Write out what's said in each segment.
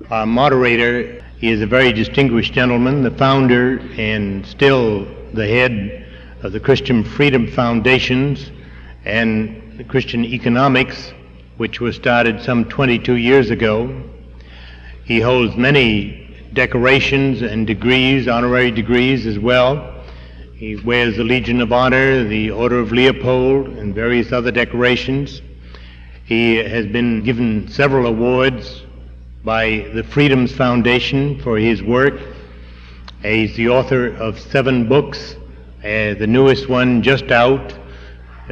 Our moderator is a very distinguished gentleman, the founder and still the head of the Christian Freedom Foundations and the Christian Economics, which was started some 22 years ago. He holds many decorations and degrees, honorary degrees as well. He wears the Legion of Honor, the Order of Leopold, and various other decorations. He has been given several awards by the Freedoms Foundation for his work. He's the author of 7 books, the newest one just out,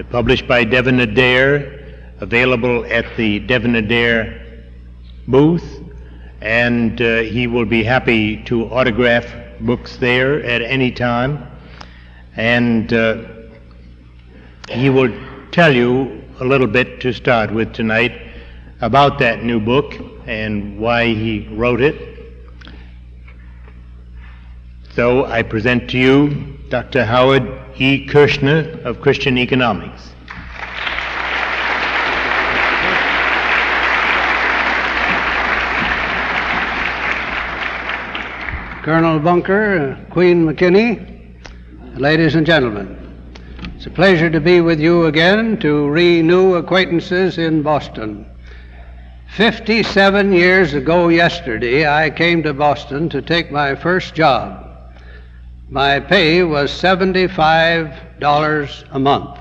published by Devin Adair, available at the Devin Adair booth, and he will be happy to autograph books there at any time. And he will tell you a little bit to start with tonight about that new book and why he wrote it. So I present to you Dr. Howard E. Kershner of Christian Economics. Colonel Bunker, Queen McKinney, ladies and gentlemen, it's a pleasure to be with you again to renew acquaintances in Boston. 57 years ago yesterday, I came to Boston to take my first job. My pay was $75 a month.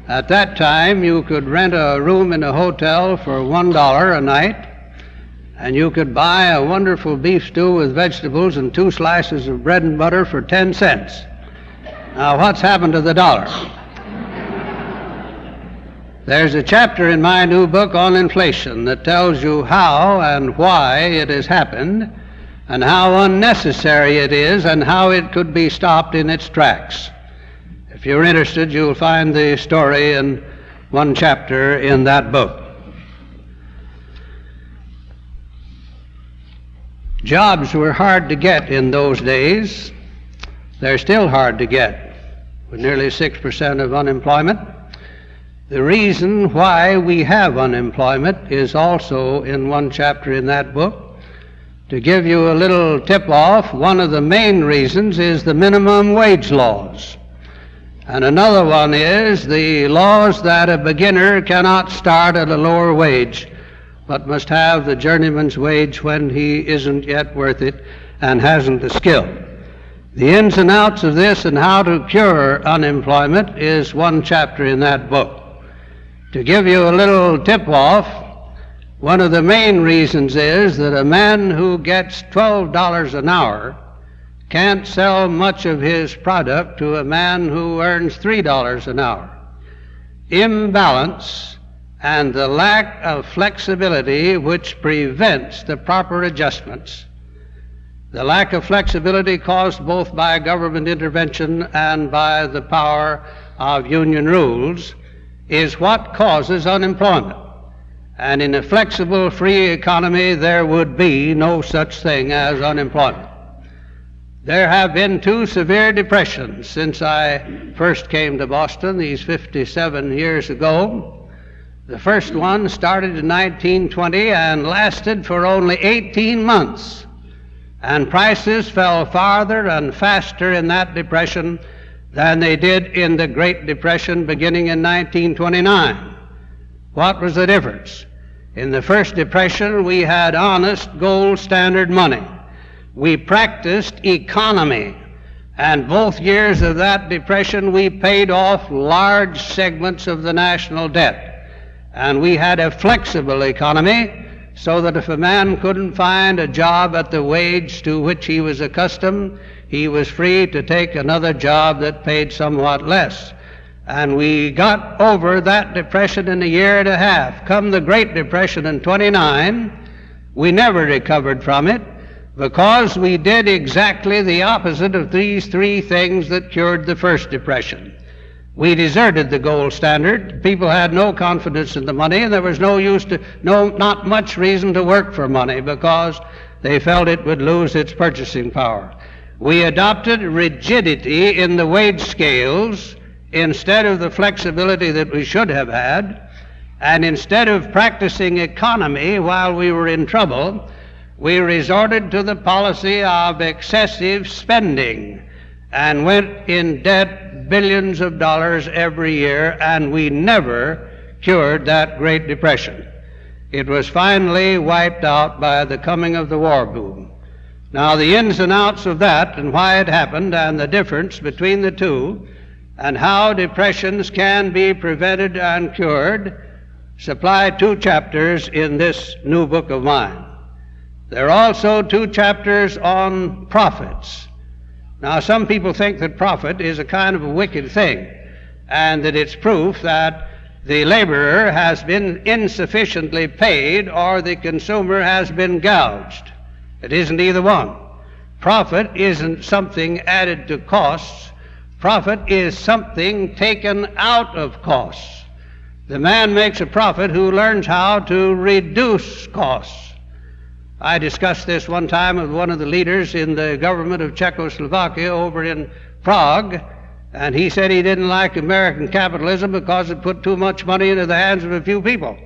At that time, you could rent a room in a hotel for $1 a night, and you could buy a wonderful beef stew with vegetables and 2 slices of bread and butter for 10 cents. Now, what's happened to the dollar? There's a chapter in my new book on inflation that tells you how and why it has happened, and how unnecessary it is, and how it could be stopped in its tracks. If you're interested, you'll find the story in one chapter in that book. Jobs were hard to get in those days. They're still hard to get, with nearly 6% of unemployment. The reason why we have unemployment is also in one chapter in that book. To give you a little tip-off, one of the main reasons is the minimum wage laws. And another one is the laws that a beginner cannot start at a lower wage, but must have the journeyman's wage when he isn't yet worth it and hasn't the skill. The ins and outs of this and how to cure unemployment is one chapter in that book. To give you a little tip-off, one of the main reasons is that a man who gets $12 an hour can't sell much of his product to a man who earns $3 an hour. Imbalance and the lack of flexibility which prevents the proper adjustments. The lack of flexibility caused both by government intervention and by the power of union rules is what causes unemployment. And in a flexible, free economy, there would be no such thing as unemployment. There have been 2 severe depressions since I first came to Boston these 57 years ago. The first one started in 1920 and lasted for only 18 months. And prices fell farther and faster in that depression than they did in the Great Depression beginning in 1929. What was the difference? In the first depression, we had honest gold standard money. We practiced economy, and both years of that depression we paid off large segments of the national debt. And we had a flexible economy, so that if a man couldn't find a job at the wage to which he was accustomed, he was free to take another job that paid somewhat less. And we got over that depression in a year and a half. Come the Great Depression in 29, we never recovered from it because we did exactly the opposite of these 3 things that cured the first depression. We deserted the gold standard. People had no confidence in the money, and there was not much reason to work for money because they felt it would lose its purchasing power. We adopted rigidity in the wage scales instead of the flexibility that we should have had, And instead of practicing economy while we were in trouble, we resorted to the policy of excessive spending and went in debt billions of dollars every year, and we never cured that Great Depression. It was finally wiped out by the coming of the war boom. Now, the ins and outs of that and why it happened and the difference between the two and how depressions can be prevented and cured supply 2 chapters in this new book of mine. There are also 2 chapters on profits. Now, some people think that profit is a kind of a wicked thing and that it's proof that the laborer has been insufficiently paid or the consumer has been gouged. It isn't either one. Profit isn't something added to costs. Profit is something taken out of costs. The man makes a profit who learns how to reduce costs. I discussed this one time with one of the leaders in the government of Czechoslovakia over in Prague, and he said he didn't like American capitalism because it put too much money into the hands of a few people.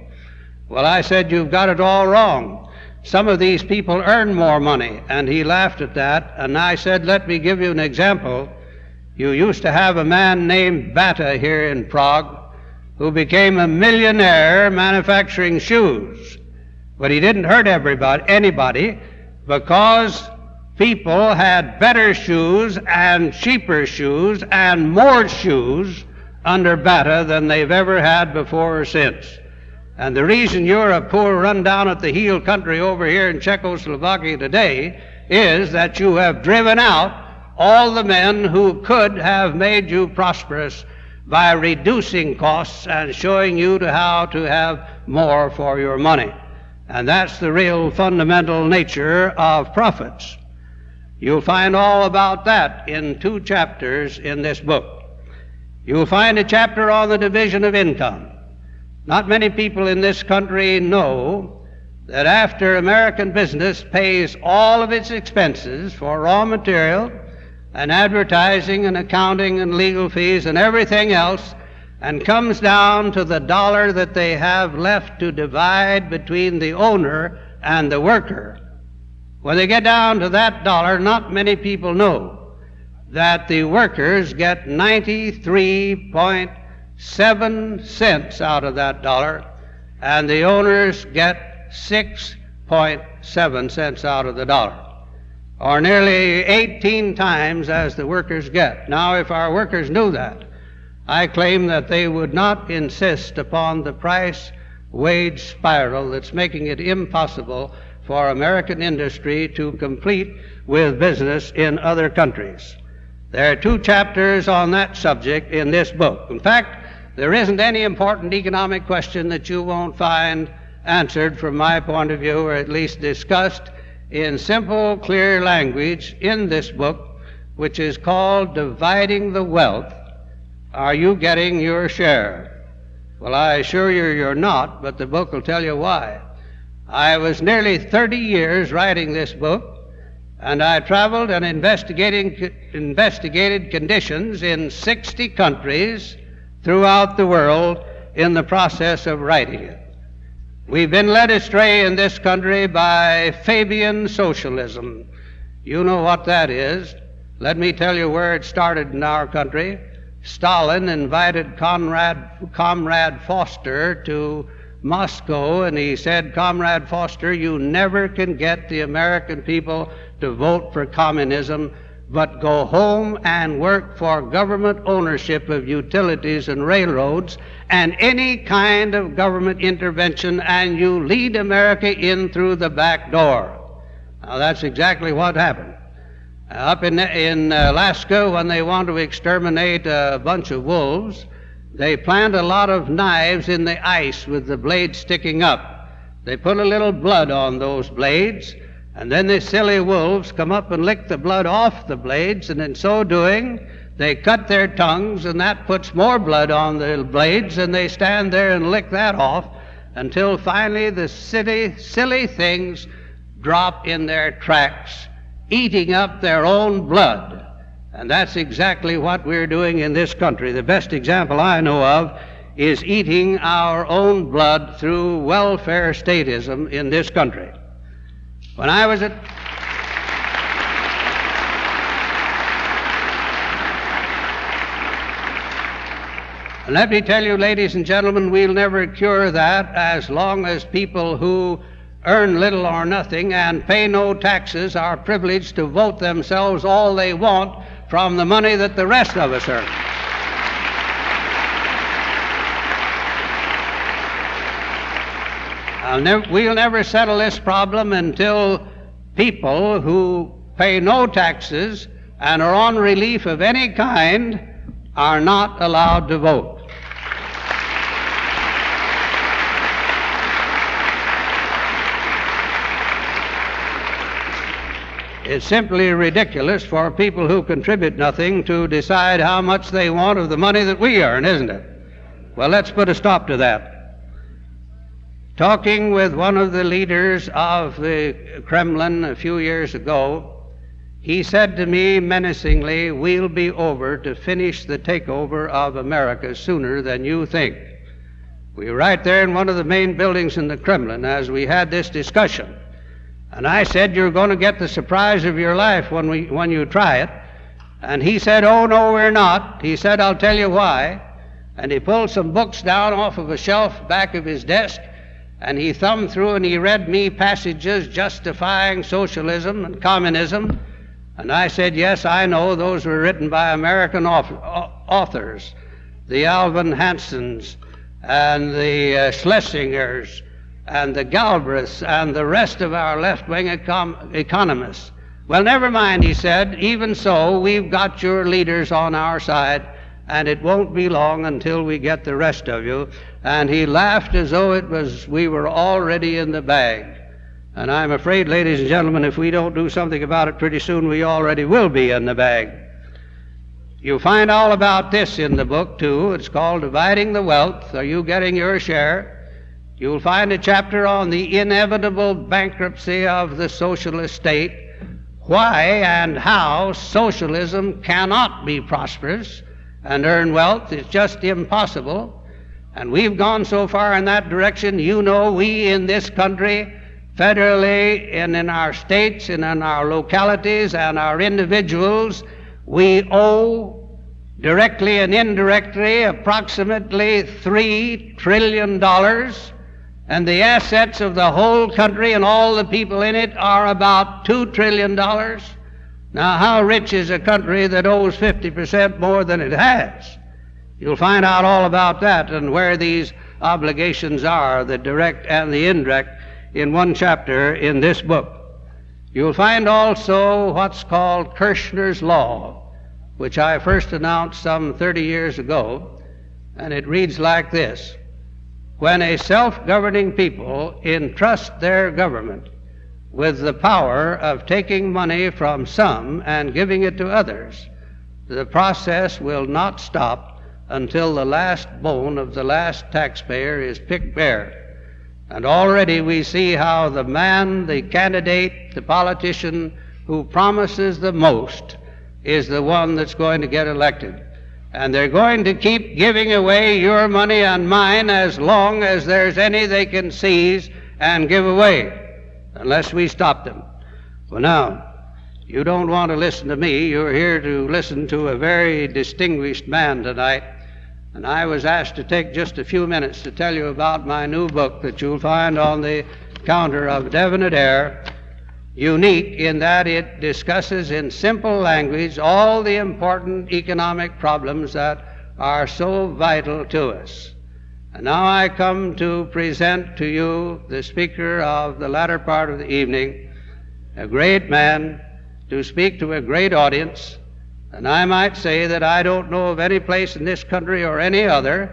Well, I said, you've got it all wrong. Some of these people earn more money. And he laughed at that, and I said, let me give you an example. You used to have a man named Bata here in Prague who became a millionaire manufacturing shoes. But he didn't hurt anybody, because people had better shoes and cheaper shoes and more shoes under Bata than they've ever had before or since. And the reason you're a poor, run-down at the heel country over here in Czechoslovakia today is that you have driven out all the men who could have made you prosperous by reducing costs and showing you how to have more for your money. And that's the real fundamental nature of profits. You'll find all about that in 2 chapters in this book. You'll find a chapter on the division of income. Not many people in this country know that after American business pays all of its expenses for raw material and advertising and accounting and legal fees and everything else, and comes down to the dollar that they have left to divide between the owner and the worker, when they get down to that dollar, not many people know that the workers get 93.7 cents out of that dollar, and the owners get 6.7 cents out of the dollar, or nearly 18 times as the workers get. Now, if our workers knew that, I claim that they would not insist upon the price-wage spiral that's making it impossible for American industry to compete with business in other countries. There are 2 chapters on that subject in this book. In fact, there isn't any important economic question that you won't find answered from my point of view, or at least discussed in simple, clear language in this book, which is called Dividing the Wealth. Are you getting your share? Well, I assure you you're not, but the book will tell you why. I was nearly 30 years writing this book, and I traveled and investigated conditions in 60 countries throughout the world in the process of writing it. We've been led astray in this country by Fabian socialism. You know what that is. Let me tell you where it started in our country. Stalin invited Comrade Foster to Moscow, and he said, Comrade Foster, you never can get the American people to vote for communism, but go home and work for government ownership of utilities and railroads and any kind of government intervention, and you lead America in through the back door. Now, that's exactly what happened. Up in Alaska, when they want to exterminate a bunch of wolves, they plant a lot of knives in the ice with the blades sticking up. They put a little blood on those blades, and then the silly wolves come up and lick the blood off the blades, and in so doing, they cut their tongues, and that puts more blood on the blades, and they stand there and lick that off until finally the silly things drop in their tracks, eating up their own blood. And that's exactly what we're doing in this country. The best example I know of is eating our own blood through welfare statism in this country. When I was at And let me tell you, ladies and gentlemen, we'll never cure that as long as people who earn little or nothing and pay no taxes are privileged to vote themselves all they want from the money that the rest of us earn. We'll never settle this problem until people who pay no taxes and are on relief of any kind are not allowed to vote. It's simply ridiculous for people who contribute nothing to decide how much they want of the money that we earn, isn't it? Well, let's put a stop to that. Talking with one of the leaders of the Kremlin a few years ago, he said to me menacingly, "We'll be over to finish the takeover of America sooner than you think." We were right there in one of the main buildings in the Kremlin as we had this discussion. And I said, "You're going to get the surprise of your life when you try it." And he said, "Oh, no, we're not." He said, "I'll tell you why." And he pulled some books down off of a shelf back of his desk, and he thumbed through and he read me passages justifying socialism and communism. And I said, "Yes, I know those were written by American authors, the Alvin Hansons and the Schlesingers and the Galbraiths and the rest of our left-wing economists." "Well, never mind," he said. "Even so, we've got your leaders on our side, and it won't be long until we get the rest of you." And he laughed as though we were already in the bag. And I'm afraid, ladies and gentlemen, if we don't do something about it pretty soon, we already will be in the bag. You'll find all about this in the book, too. It's called Dividing the Wealth. Are you getting your share? You'll find a chapter on the inevitable bankruptcy of the socialist state, why and how socialism cannot be prosperous and earn wealth. It's just impossible. And we've gone so far in that direction. You know, we in this country, federally and in our states and in our localities and our individuals, we owe directly and indirectly approximately $3 trillion. And the assets of the whole country and all the people in it are about $2 trillion. Now, how rich is a country that owes 50% more than it has? You'll find out all about that and where these obligations are, the direct and the indirect, in one chapter in this book. You'll find also what's called Kershner's Law, which I first announced some 30 years ago, and it reads like this: when a self-governing people entrust their government with the power of taking money from some and giving it to others, the process will not stop until the last bone of the last taxpayer is picked bare. And already we see how the man, the candidate, the politician who promises the most is the one that's going to get elected. And they're going to keep giving away your money and mine as long as there's any they can seize and give away, unless we stop them. Well, now, you don't want to listen to me. You're here to listen to a very distinguished man tonight. And I was asked to take just a few minutes to tell you about my new book that you'll find on the counter of Definite Air, unique in that it discusses in simple language all the important economic problems that are so vital to us. And now I come to present to you the speaker of the latter part of the evening, a great man, to speak to a great audience. And I might say that I don't know of any place in this country or any other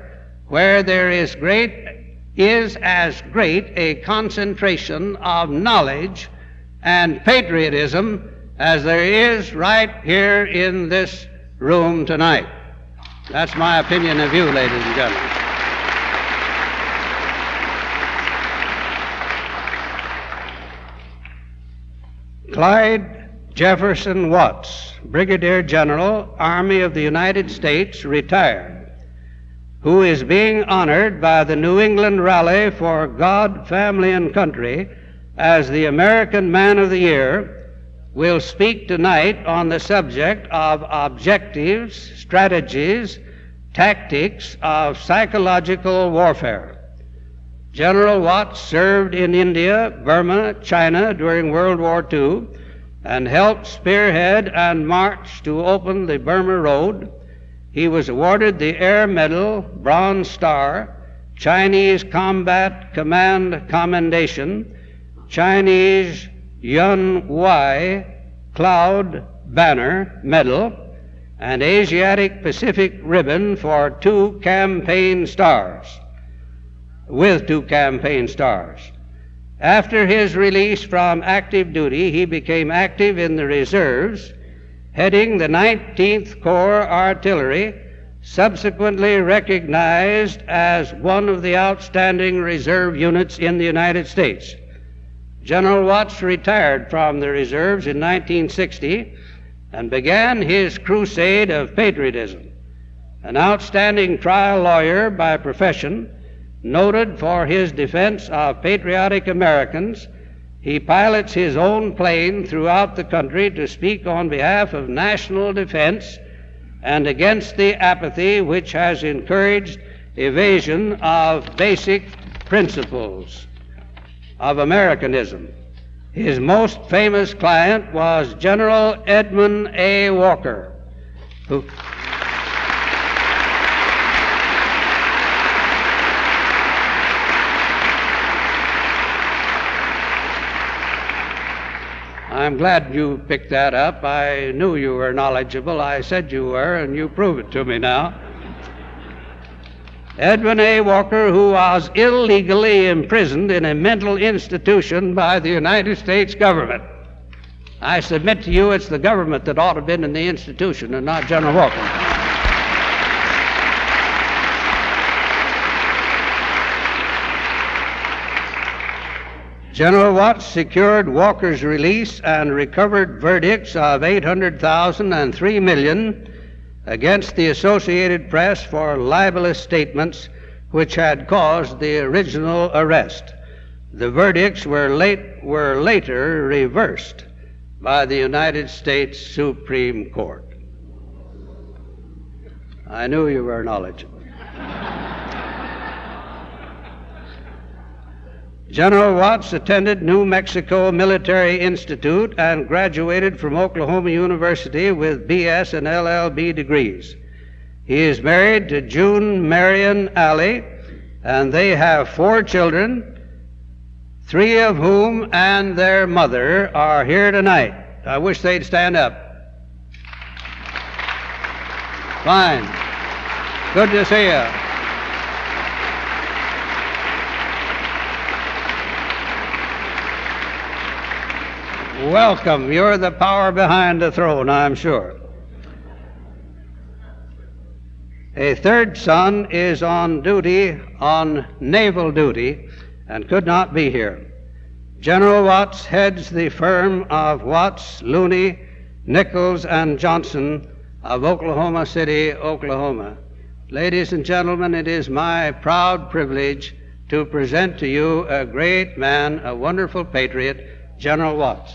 where there is as great a concentration of knowledge and patriotism as there is right here in this room tonight. That's my opinion of you, ladies and gentlemen. Clyde Jefferson Watts, Brigadier General, Army of the United States, retired. who is being honored by the New England Rally for God, Family, and Country as the American Man of the Year, will speak tonight on the subject of objectives, strategies, tactics of psychological warfare. General Watts served in India, Burma, China during World War II and helped spearhead and march to open the Burma Road. He was awarded the Air Medal, Bronze Star, Chinese Combat Command Commendation, Chinese Yun Wai Cloud Banner Medal, and Asiatic Pacific Ribbon for with 2 campaign stars. After his release from active duty, he became active in the reserves, heading the 19th Corps Artillery, subsequently recognized as one of the outstanding reserve units in the United States. General Watts retired from the reserves in 1960 and began his crusade of patriotism. An outstanding trial lawyer by profession, noted for his defense of patriotic Americans, he pilots his own plane throughout the country to speak on behalf of national defense and against the apathy which has encouraged evasion of basic principles of Americanism. His most famous client was General Edmund A. Walker, who I'm glad you picked that up. I knew you were knowledgeable. I said you were, and you prove it to me now. Edwin A. Walker, who was illegally imprisoned in a mental institution by the United States government. I submit to you it's the government that ought to have been in the institution and not General Walker. General Watts secured Walker's release and recovered verdicts of $800,000 and $3 million against the Associated Press for libelous statements which had caused the original arrest. The verdicts were later reversed by the United States Supreme Court. I knew you were knowledgeable. General Watts attended New Mexico Military Institute and graduated from Oklahoma University with BS and LLB degrees. He is married to June Marion Alley, and they have 4 children, 3 of whom and their mother are here tonight. I wish they'd stand up. Fine. Good to see you. Welcome. You're the power behind the throne, I'm sure. A third son is on naval duty, and could not be here. General Watts heads the firm of Watts, Looney, Nichols, and Johnson of Oklahoma City, Oklahoma. Ladies and gentlemen, it is my proud privilege to present to you a great man, a wonderful patriot, General Watts.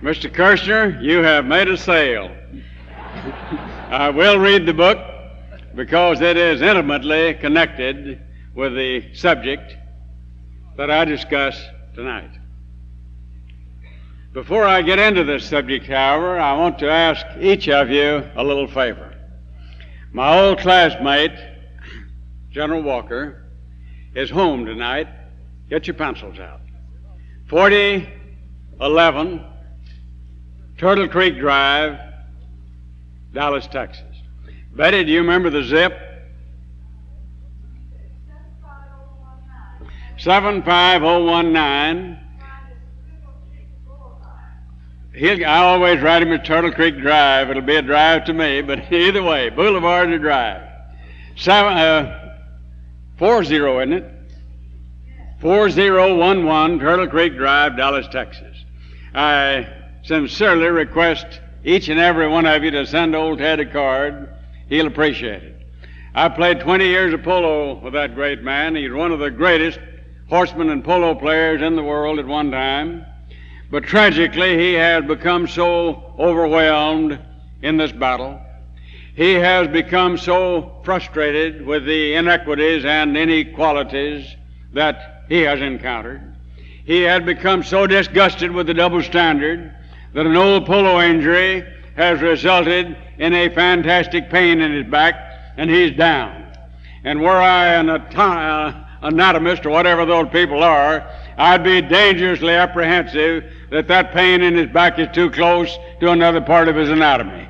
Mr. Kershner, you have made a sale. I will read the book because it is intimately connected with the subject that I discuss tonight. Before I get into this subject, however, I want to ask each of you a little favor. My old classmate, General Walker, is home tonight. Get your pencils out. 4011 Turtle Creek Drive, Dallas, Texas. Betty, do you remember the zip? 75019. I always write him as Turtle Creek Drive. It'll be a drive to me, but either way, Boulevard or Drive. 40, isn't it? 4011 Turtle Creek Drive, Dallas, Texas. I sincerely request each and every one of you to send old Ted a card. He'll appreciate it. I played 20 years of polo with that great man. He's one of the greatest horsemen and polo players in the world at one time. But tragically, he has become so overwhelmed in this battle. He has become so frustrated with the inequities and inequalities that he has encountered. He had become so disgusted with the double standard that an old polo injury has resulted in a fantastic pain in his back, and he's down. And were I an anatomist or whatever those people are, I'd be dangerously apprehensive that that pain in his back is too close to another part of his anatomy.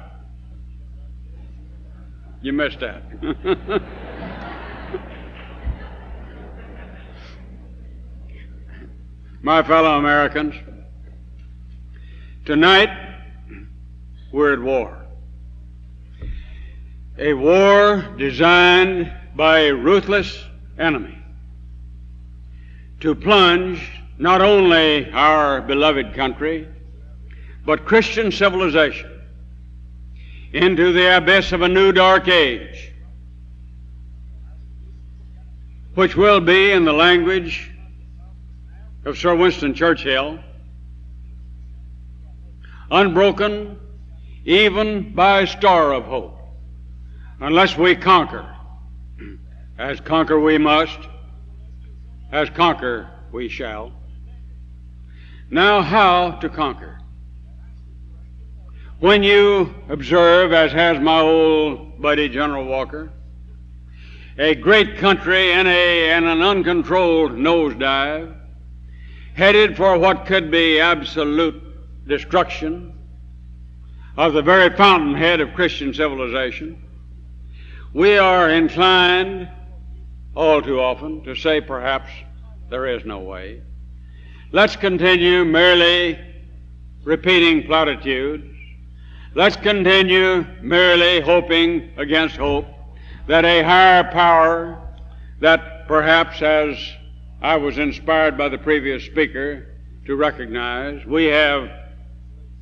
You missed that. My fellow Americans, tonight we're at war. A war designed by a ruthless enemy to plunge not only our beloved country, but Christian civilization into the abyss of a new dark age, which will be, in the language of Sir Winston Churchill, unbroken even by a star of hope, unless we conquer. As conquer we must, as conquer we shall. Now, how to conquer? When you observe, as has my old buddy General Walker, a great country in an uncontrolled nosedive, headed for what could be absolute destruction of the very fountainhead of Christian civilization, we are inclined all too often to say perhaps there is no way. Let's continue merely repeating platitudes. Let's continue merely hoping against hope that a higher power that perhaps, as I was inspired by the previous speaker to recognize, we have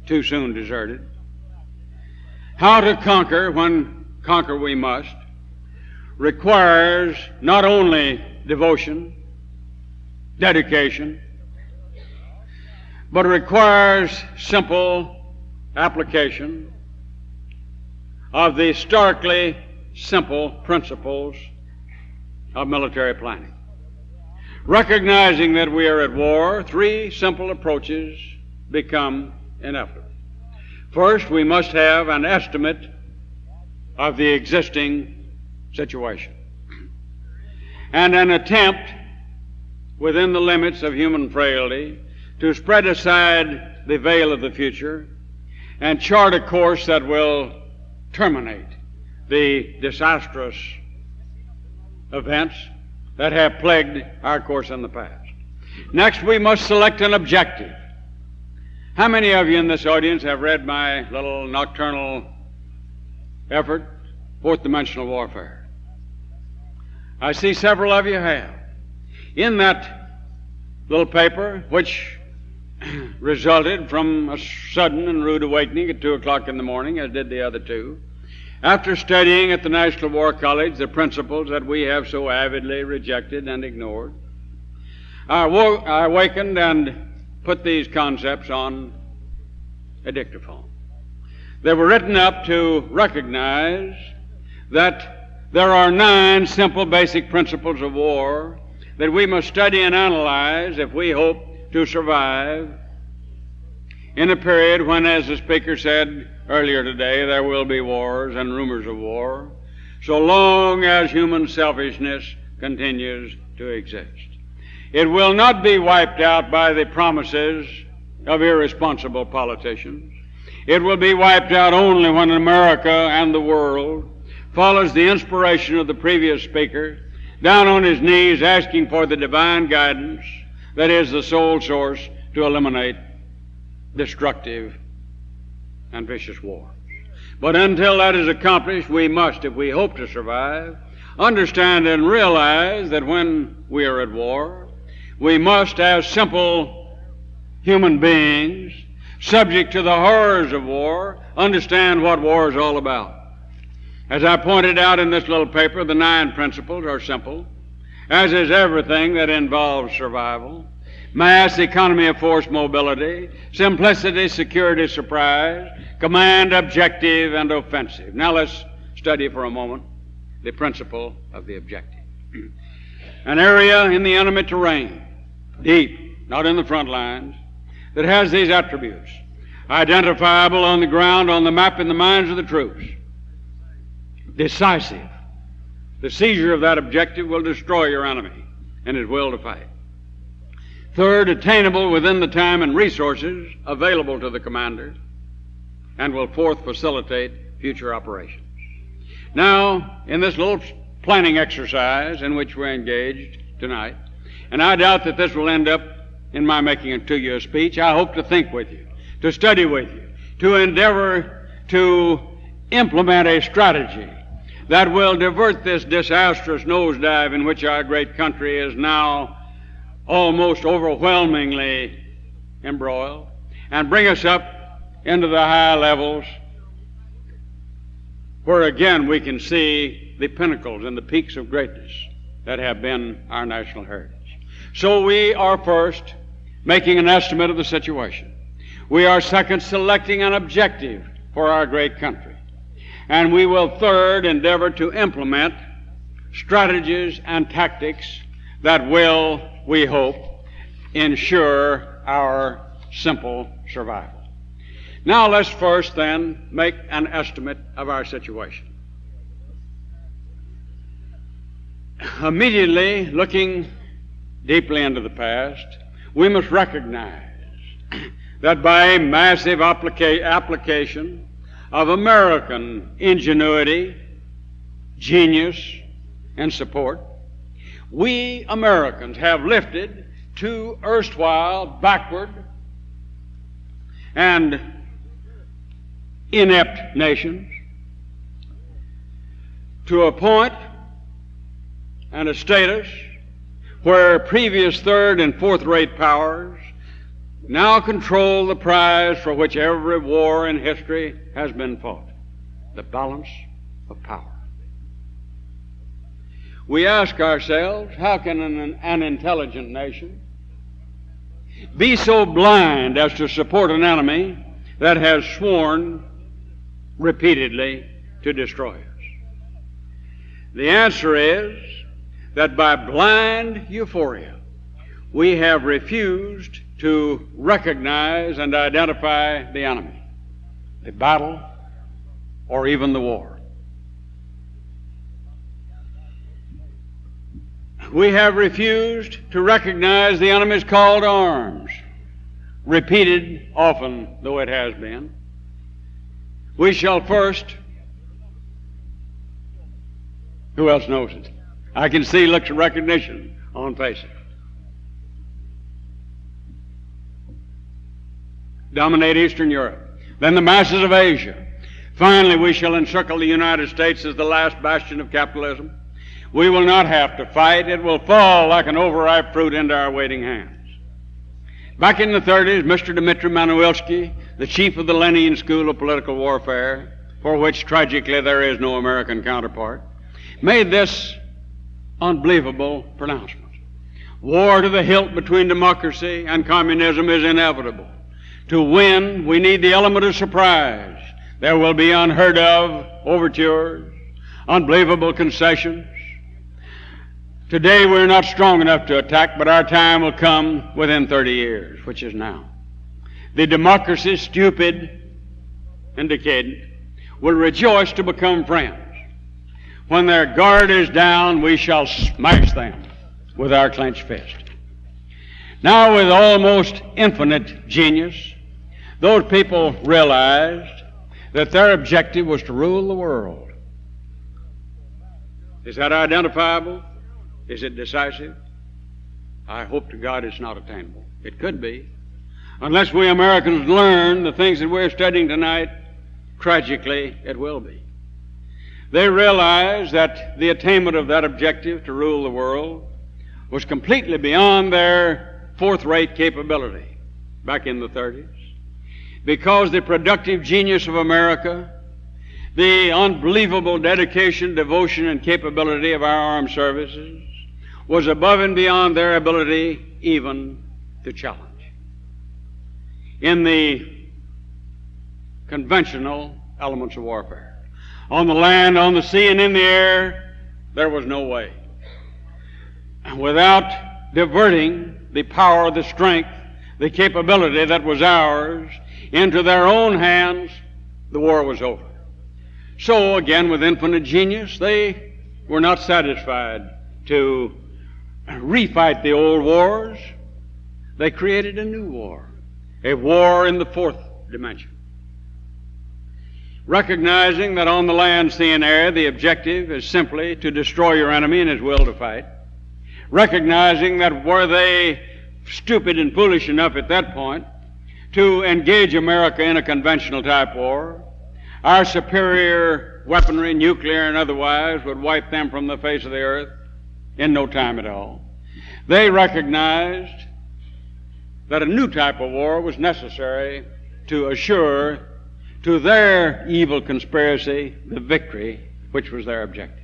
too soon deserted. How to conquer, when conquer we must, requires not only devotion, dedication, but requires simple application of the starkly simple principles of military planning. Recognizing that we are at war, three simple approaches become inevitable. First, we must have an estimate of the existing situation and an attempt within the limits of human frailty to spread aside the veil of the future and chart a course that will terminate the disastrous events that have plagued our course in the past. Next, we must select an objective. How many of you in this audience have read my little nocturnal effort, Fourth Dimensional Warfare? I see several of you have. In that little paper, which resulted from a sudden and rude awakening at 2 o'clock in the morning, as did the other two, after studying at the National War College the principles that we have so avidly rejected and ignored, I awakened and put these concepts on a dictaphone. They were written up to recognize that there are 9 simple basic principles of war that we must study and analyze if we hope to survive in a period when, as the speaker said earlier today, there will be wars and rumors of war, so long as human selfishness continues to exist. It will not be wiped out by the promises of irresponsible politicians. It will be wiped out only when America and the world follows the inspiration of the previous speaker, down on his knees asking for the divine guidance that is the sole source to eliminate destructive and vicious wars. But until that is accomplished, we must, if we hope to survive, understand and realize that when we are at war, we must, as simple human beings, subject to the horrors of war, understand what war is all about. As I pointed out in this little paper, the 9 principles are simple, as is everything that involves survival: mass, economy of force, mobility; simplicity, security, surprise; command, objective, and offensive. Now let's study for a moment the principle of the objective. An area in the enemy terrain, deep, not in the front lines, that has these attributes: identifiable on the ground, on the map, in the minds of the troops; decisive. The seizure of that objective will destroy your enemy and his will to fight. Third, attainable within the time and resources available to the commander, and will fourth facilitate future operations. Now, in this little planning exercise in which we're engaged tonight, and I doubt that this will end up in my making it to you a speech, I hope to think with you, to study with you, to endeavor to implement a strategy that will divert this disastrous nosedive in which our great country is now almost overwhelmingly embroiled, and bring us up into the high levels where again we can see the pinnacles and the peaks of greatness that have been our national heritage. So we are first making an estimate of the situation. We are second selecting an objective for our great country. And we will third endeavor to implement strategies and tactics that will, we hope, ensure our simple survival. Now let's first then make an estimate of our situation. Immediately looking deeply into the past, we must recognize that by a massive application of American ingenuity, genius, and support, we Americans have lifted two erstwhile backward and inept nations to a point and a status where previous third and fourth-rate powers now control the prize for which every war in history has been fought: the balance of power. We ask ourselves, how can an intelligent nation be so blind as to support an enemy that has sworn repeatedly to destroy us? The answer is that by blind euphoria, we have refused to recognize and identify the enemy, the battle, or even the war. We have refused to recognize the enemy's call to arms, repeated often though it has been. We shall first, who else knows it? I can see looks of recognition on faces. Dominate Eastern Europe, then the masses of Asia. Finally, we shall encircle the United States as the last bastion of capitalism. We will not have to fight. It will fall like an overripe fruit into our waiting hands. Back in the 30s, Mr. Dmitry Manuilsky, the chief of the Lenin School of Political Warfare, for which tragically there is no American counterpart, made this unbelievable pronouncement: war to the hilt between democracy and communism is inevitable. To win, we need the element of surprise. There will be unheard of overtures, unbelievable concessions. Today we're not strong enough to attack, but our time will come within 30 years, which is now. The democracy, stupid and decadent, will rejoice to become friends. When their guard is down, we shall smash them with our clenched fist. Now, with almost infinite genius, those people realized that their objective was to rule the world. Is that identifiable? Is it decisive? I hope to God it's not attainable. It could be. Unless we Americans learn the things that we're studying tonight, tragically, it will be. They realized that the attainment of that objective to rule the world was completely beyond their fourth-rate capability back in the 30s, because the productive genius of America, the unbelievable dedication, devotion, and capability of our armed services was above and beyond their ability even to challenge. In the conventional elements of warfare, on the land, on the sea, and in the air, there was no way. Without diverting the power, the strength, the capability that was ours into their own hands, the war was over. So, again, with infinite genius, they were not satisfied to refight the old wars. They created a new war, a war in the fourth dimension. Recognizing that on the land, sea, and air, the objective is simply to destroy your enemy and his will to fight. Recognizing that were they stupid and foolish enough at that point to engage America in a conventional type war, our superior weaponry, nuclear and otherwise, would wipe them from the face of the earth in no time at all. They recognized that a new type of war was necessary to assure to their evil conspiracy the victory which was their objective.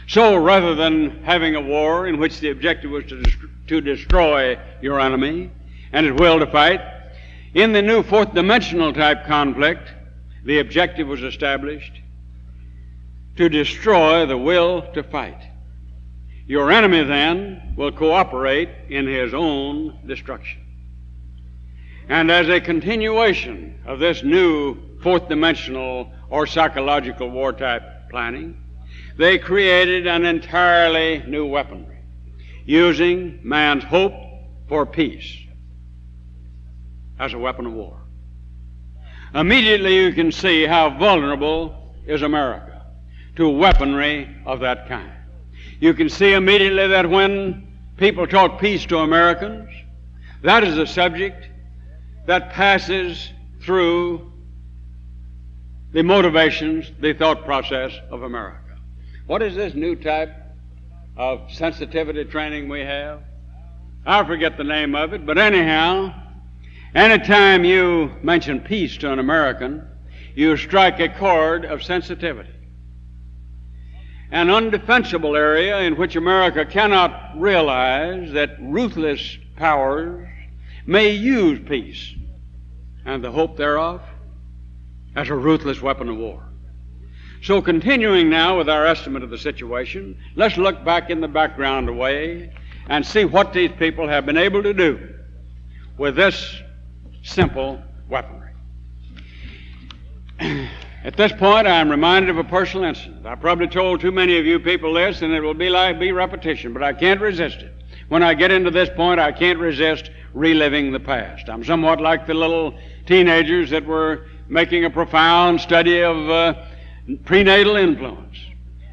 So rather than having a war in which the objective was to destroy your enemy and his will to fight, in the new fourth dimensional type conflict, the objective was established to destroy the will to fight. Your enemy then will cooperate in his own destruction. And as a continuation of this new fourth dimensional or psychological war type planning, they created an entirely new weaponry, using man's hope for peace as a weapon of war. Immediately you can see how vulnerable is America to weaponry of that kind. You can see immediately that when people talk peace to Americans, that is a subject that passes through the motivations, the thought process of America. What is this new type of sensitivity training we have? I forget the name of it, but anyhow, anytime you mention peace to an American, you strike a chord of sensitivity. An undefensible area in which America cannot realize that ruthless powers may use peace and the hope thereof as a ruthless weapon of war. So continuing now with our estimate of the situation, let's look back in the background a way and see what these people have been able to do with this simple weaponry. At this point, I am reminded of a personal incident. I probably told too many of you people this, and it will be repetition, but I can't resist it. When I get into this point, I can't resist reliving the past. I'm somewhat like the little teenagers that were making a profound study of prenatal influence.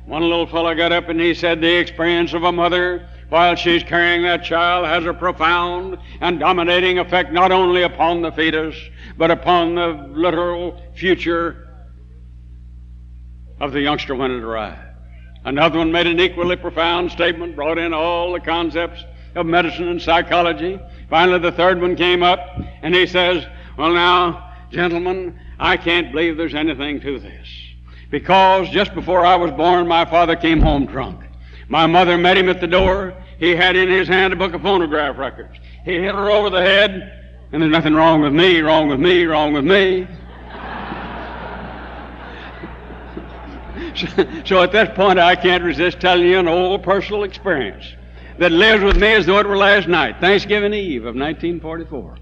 One little fellow got up and he said, the experience of a mother while she's carrying that child has a profound and dominating effect not only upon the fetus, but upon the literal future of the youngster when it arrives. Another one made an equally profound statement, brought in all the concepts of medicine and psychology. Finally, the third one came up and he says, well now, gentlemen, I can't believe there's anything to this. Because just before I was born, my father came home drunk. My mother met him at the door. He had in his hand a book of phonograph records. He hit her over the head, and there's nothing wrong with me, wrong with me, wrong with me. So at this point, I can't resist telling you an old personal experience that lives with me as though it were last night, Thanksgiving Eve of 1944.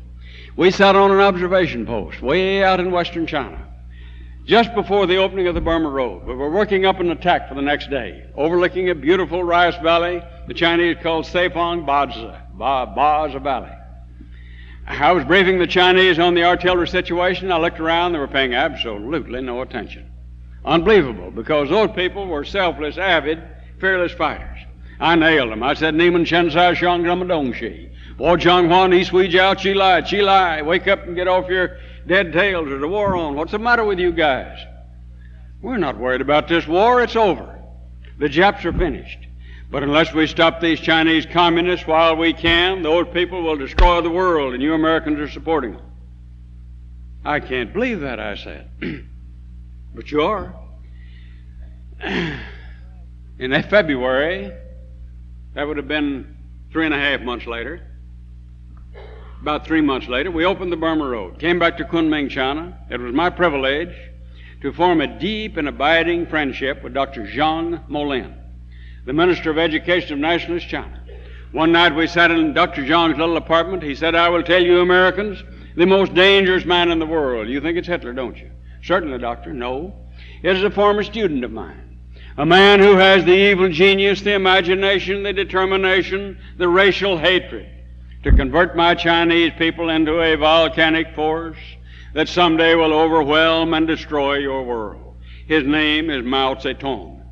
We sat on an observation post way out in western China, just before the opening of the Burma Road. We were working up an attack for the next day, overlooking a beautiful rice valley the Chinese called Saifong Baza Valley. I was briefing the Chinese on the artillery situation. I looked around. They were paying absolutely no attention. Unbelievable, because those people were selfless, avid, fearless fighters. I nailed them. I said, Niemen Shensai Shang Dongshi. Bo Chong Juan, East Wee Jiao, Chi Lai. Wake up and get off your dead tails. There's a war on. What's the matter with you guys? We're not worried about this war. It's over. The Japs are finished. But unless we stop these Chinese communists while we can, those people will destroy the world, and you Americans are supporting them. I can't believe that, I said. But you are. In February, that would have been 3.5 months later, about 3 months later, we opened the Burma Road, came back to Kunming, China. It was my privilege to form a deep and abiding friendship with Dr. Zhang Molin, the Minister of Education of Nationalist China. One night we sat in Dr. Zhang's little apartment. He said, I will tell you Americans, the most dangerous man in the world. You think it's Hitler, don't you? Certainly, Doctor. No. It is a former student of mine. A man who has the evil genius, the imagination, the determination, the racial hatred to convert my Chinese people into a volcanic force that someday will overwhelm and destroy your world. His name is Mao Zedong.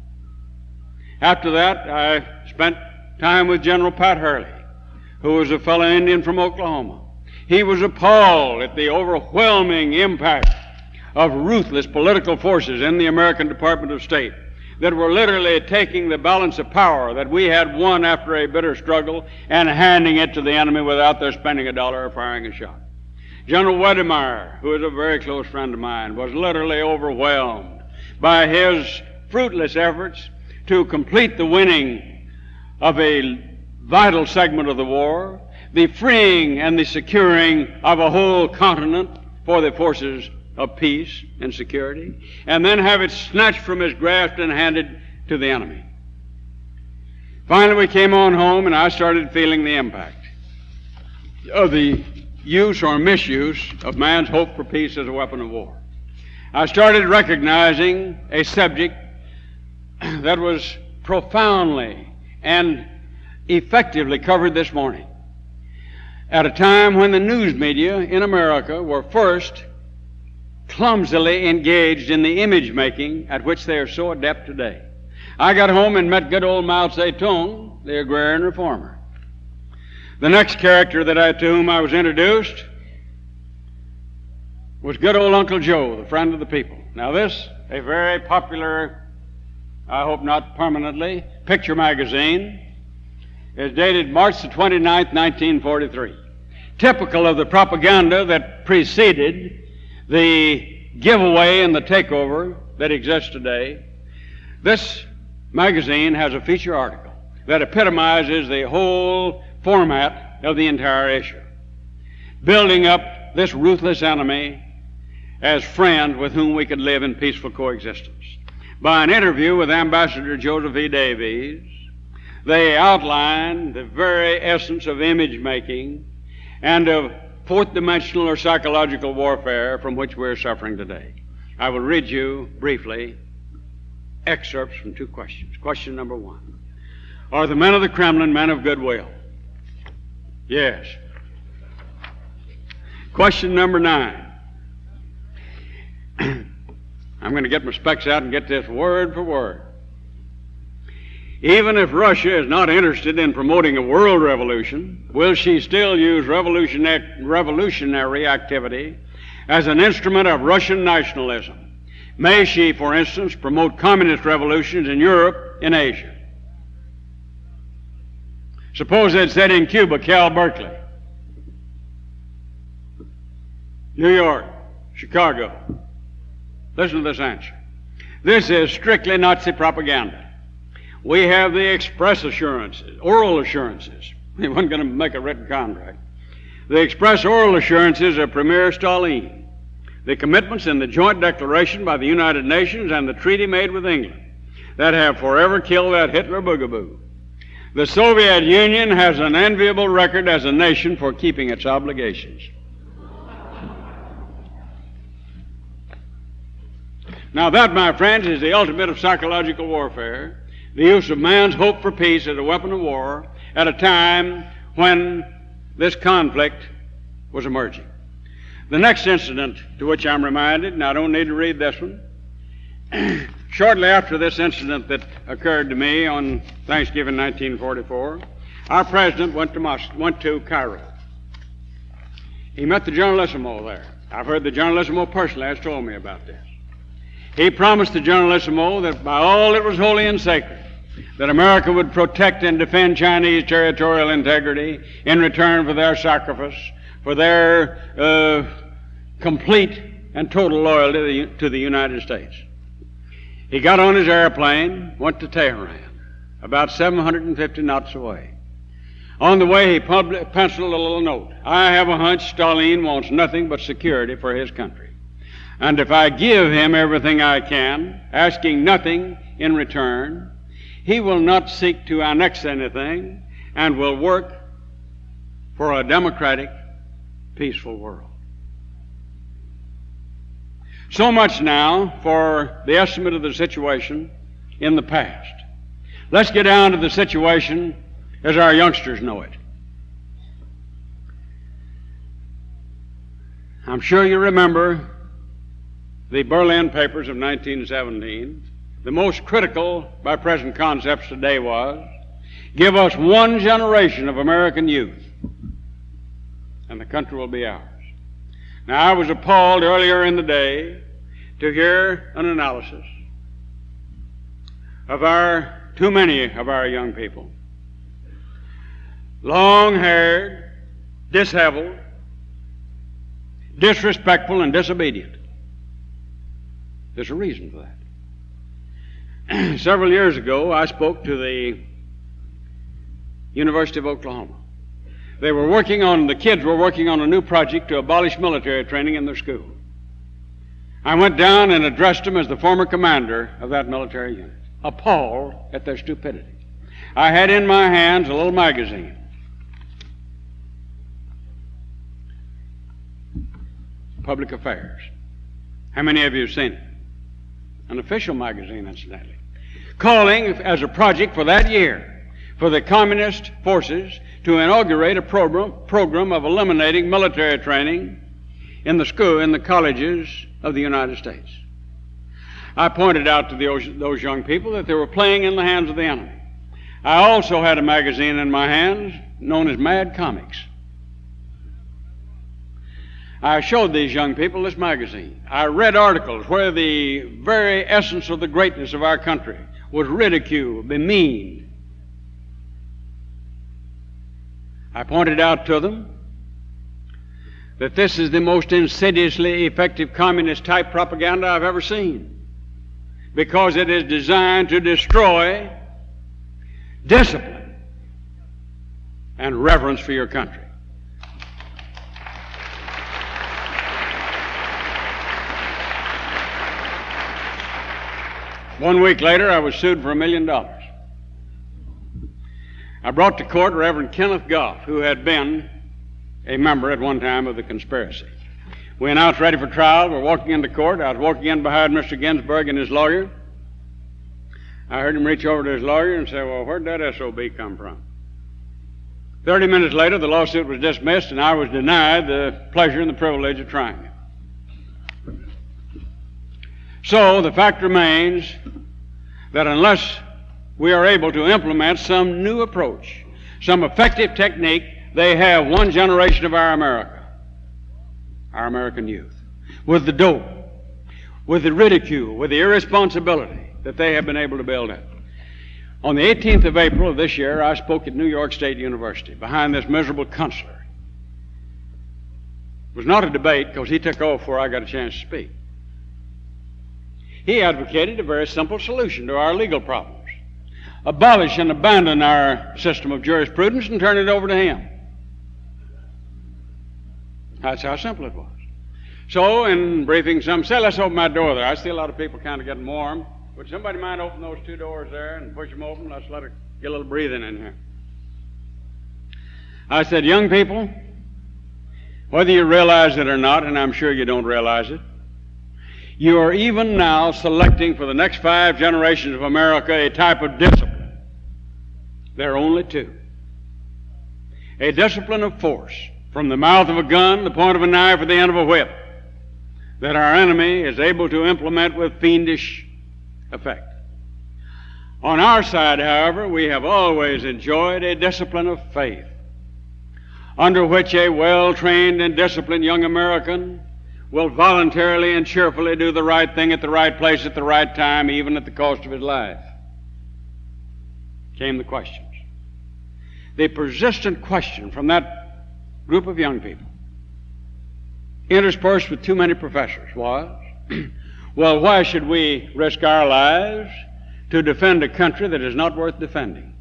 After that, I spent time with General Pat Hurley, who was a fellow Indian from Oklahoma. He was appalled at the overwhelming impact of ruthless political forces in the American Department of State that were literally taking the balance of power that we had won after a bitter struggle and handing it to the enemy without their spending a dollar or firing a shot. General Wedemeyer, who is a very close friend of mine, was literally overwhelmed by his fruitless efforts to complete the winning of a vital segment of the war, the freeing and the securing of a whole continent for the forces of peace and security, and then have it snatched from his grasp and handed to the enemy. Finally, we came on home, and I started feeling the impact of the use or misuse of man's hope for peace as a weapon of war. I started recognizing a subject that was profoundly and effectively covered this morning at a time when the news media in America were first clumsily engaged in the image making at which they are so adept today. I got home and met good old Mao Zedong, the agrarian reformer. The next character to whom I was introduced was good old Uncle Joe, the friend of the people. Now this, a very popular, I hope not permanently, picture magazine, is dated March the 29th, 1943. Typical of the propaganda that preceded the giveaway and the takeover that exists today, this magazine has a feature article that epitomizes the whole format of the entire issue, building up this ruthless enemy as friend with whom we could live in peaceful coexistence. By an interview with Ambassador Joseph E. Davies, they outline the very essence of image making and of fourth dimensional or psychological warfare from which we're suffering today. I will read you briefly excerpts from two questions. Question number one: are the men of the Kremlin men of goodwill? Yes. Question number 9. I'm going to get my specs out and get this word for word. Even if Russia is not interested in promoting a world revolution, will she still use revolutionary activity as an instrument of Russian nationalism? May she, for instance, promote communist revolutions in Europe and Asia? Suppose it said in Cuba, Cal Berkeley, New York, Chicago. Listen to this answer. This is strictly Nazi propaganda. We have the express assurances, oral assurances. We weren't going to make a written contract. The express oral assurances of Premier Stalin, the commitments in the joint declaration by the United Nations and the treaty made with England that have forever killed that Hitler boogaboo. The Soviet Union has an enviable record as a nation for keeping its obligations. Now that, my friends, is the ultimate of psychological warfare, the use of man's hope for peace as a weapon of war at a time when this conflict was emerging. The next incident to which I'm reminded, and I don't need to read this one, shortly after this incident that occurred to me on Thanksgiving 1944, Our president went to Cairo. He met the Generalissimo there. I've heard the Generalissimo personally has told me about this. He promised the Generalissimo that by all that was holy and sacred, that America would protect and defend Chinese territorial integrity in return for their sacrifice, for their complete and total loyalty to the United States. He got on his airplane, went to Tehran, about 750 knots away. On the way, he penciled a little note. I have a hunch Stalin wants nothing but security for his country. And if I give him everything I can, asking nothing in return, he will not seek to annex anything and will work for a democratic, peaceful world. So much now for the estimate of the situation in the past. Let's get down to the situation as our youngsters know it. I'm sure you remember the Berlin papers of 1917. The most critical by present concepts today was, give us one generation of American youth, and the country will be ours. Now, I was appalled earlier in the day to hear an analysis of too many of our young people. Long-haired, disheveled, disrespectful, and disobedient. There's a reason for that. Several years ago, I spoke to the University of Oklahoma. The kids were working on a new project to abolish military training in their school. I went down and addressed them as the former commander of that military unit, appalled at their stupidity. I had in my hands a little magazine. Public Affairs. How many of you have seen it? An official magazine, incidentally. Calling as a project for that year for the communist forces to inaugurate a program of eliminating military training in the colleges of the United States. I pointed out to those young people that they were playing in the hands of the enemy. I also had a magazine in my hands known as Mad Comics. I showed these young people this magazine. I read articles where the very essence of the greatness of our country was ridiculed, bemeaned. I pointed out to them that this is the most insidiously effective communist-type propaganda I've ever seen, because it is designed to destroy discipline and reverence for your country. One week later, I was sued for $1 million. I brought to court Reverend Kenneth Goff, who had been a member at one time of the conspiracy. We announced ready for trial. We're walking into court. I was walking in behind Mr. Ginsburg and his lawyer. I heard him reach over to his lawyer and say, well, where'd that SOB come from? 30 minutes later, the lawsuit was dismissed, and I was denied the pleasure and the privilege of trying it. So the fact remains that unless we are able to implement some new approach, some effective technique, they have one generation of our America, our American youth, with the dope, with the ridicule, with the irresponsibility that they have been able to build up. On the 18th of April of this year, I spoke at New York State University behind this miserable counselor. It was not a debate because he took off before I got a chance to speak. He advocated a very simple solution to our legal problems. Abolish and abandon our system of jurisprudence and turn it over to him. That's how simple it was. So, in briefing, some said, let's open that door there. I see a lot of people kind of getting warm. Would somebody mind open those two doors there and push them open? Let's let it get a little breathing in here. I said, young people, whether you realize it or not, and I'm sure you don't realize it, you are even now selecting for the next 5 generations of America a type of discipline. There are only 2. A discipline of force, from the mouth of a gun, the point of a knife, or the end of a whip, that our enemy is able to implement with fiendish effect. On our side, however, we have always enjoyed a discipline of faith, under which a well-trained and disciplined young American will voluntarily and cheerfully do the right thing at the right place at the right time, even at the cost of his life. Came the questions. The persistent question from that group of young people, interspersed with too many professors, was, well, why should we risk our lives to defend a country that is not worth defending?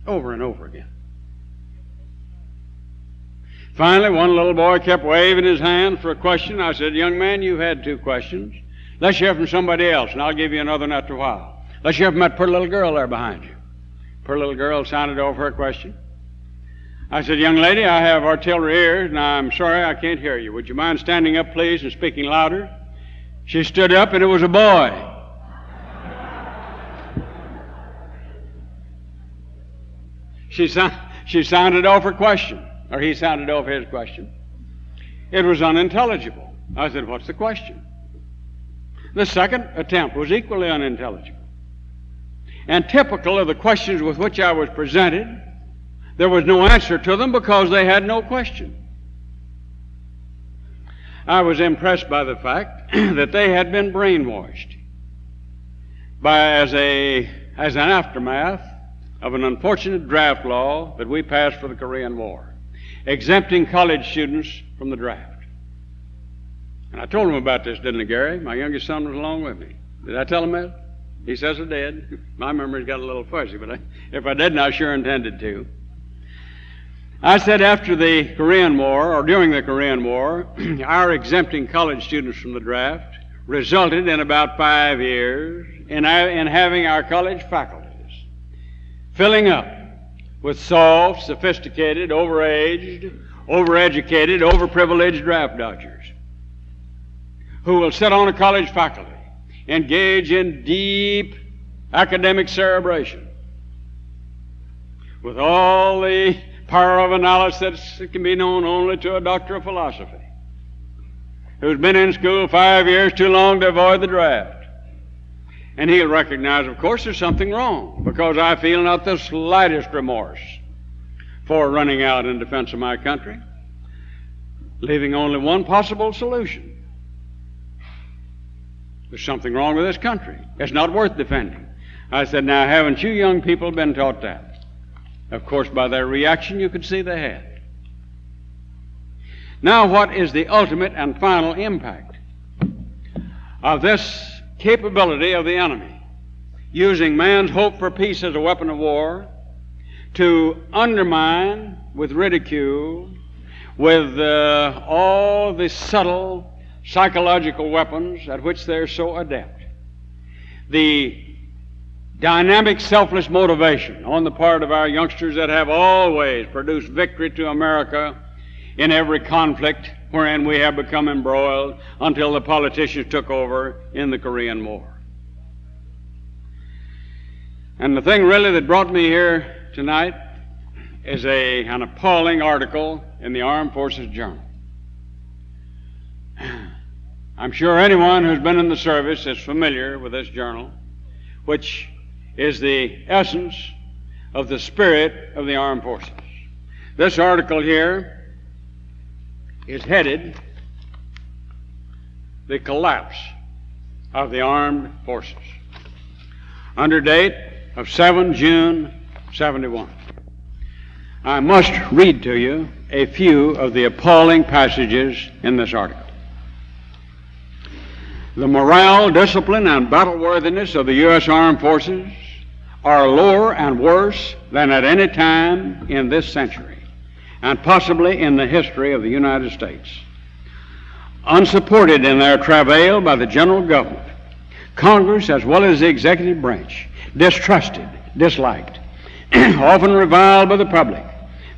Over and over again. Finally, one little boy kept waving his hand for a question. I said, young man, you've had 2 questions. Let's hear from somebody else, and I'll give you another in after a while. Let's hear from that poor little girl there behind you. Poor little girl sounded over her question. I said, young lady, I have artillery ears, and I'm sorry I can't hear you. Would you mind standing up, please, and speaking louder? She stood up, and it was a boy. She sounded off her question, or he sounded off his question. It was unintelligible. I said, what's the question? The second attempt was equally unintelligible. And typical of the questions with which I was presented, there was no answer to them because they had no question. I was impressed by the fact that they had been brainwashed as an aftermath of an unfortunate draft law that we passed for the Korean War, exempting college students from the draft. And I told him about this, didn't I, Gary? My youngest son was along with me. Did I tell him that? He says I did. My memory's got a little fuzzy, but if I didn't, I sure intended to. I said after the Korean War, or during the Korean War, our exempting college students from the draft resulted in about 5 years in having our college faculties filling up with soft, sophisticated, overaged, overeducated, overprivileged draft dodgers who will sit on a college faculty, engage in deep academic cerebration with all the power of analysis that can be known only to a doctor of philosophy who's been in school 5 years too long to avoid the draft. And he'll recognize, of course, there's something wrong, because I feel not the slightest remorse for running out in defense of my country, leaving only one possible solution. There's something wrong with this country. It's not worth defending. I said, now, haven't you young people been taught that? Of course, by their reaction, you could see they had. Now, what is the ultimate and final impact of this capability of the enemy, using man's hope for peace as a weapon of war, to undermine with ridicule, with all the subtle psychological weapons at which they're so adept, the dynamic, selfless motivation on the part of our youngsters that have always produced victory to America in every conflict wherein we have become embroiled until the politicians took over in the Korean War. And the thing really that brought me here tonight is an appalling article in the Armed Forces Journal. I'm sure anyone who's been in the service is familiar with this journal, which is the essence of the spirit of the armed forces. This article here is headed "The Collapse of the Armed Forces," under date of 7 June 71. I must read to you a few of the appalling passages in this article. The morale, discipline, and battle-worthiness of the U.S. Armed Forces are lower and worse than at any time in this century, and possibly in the history of the United States. Unsupported in their travail by the general government, Congress as well as the executive branch, distrusted, disliked, often reviled by the public,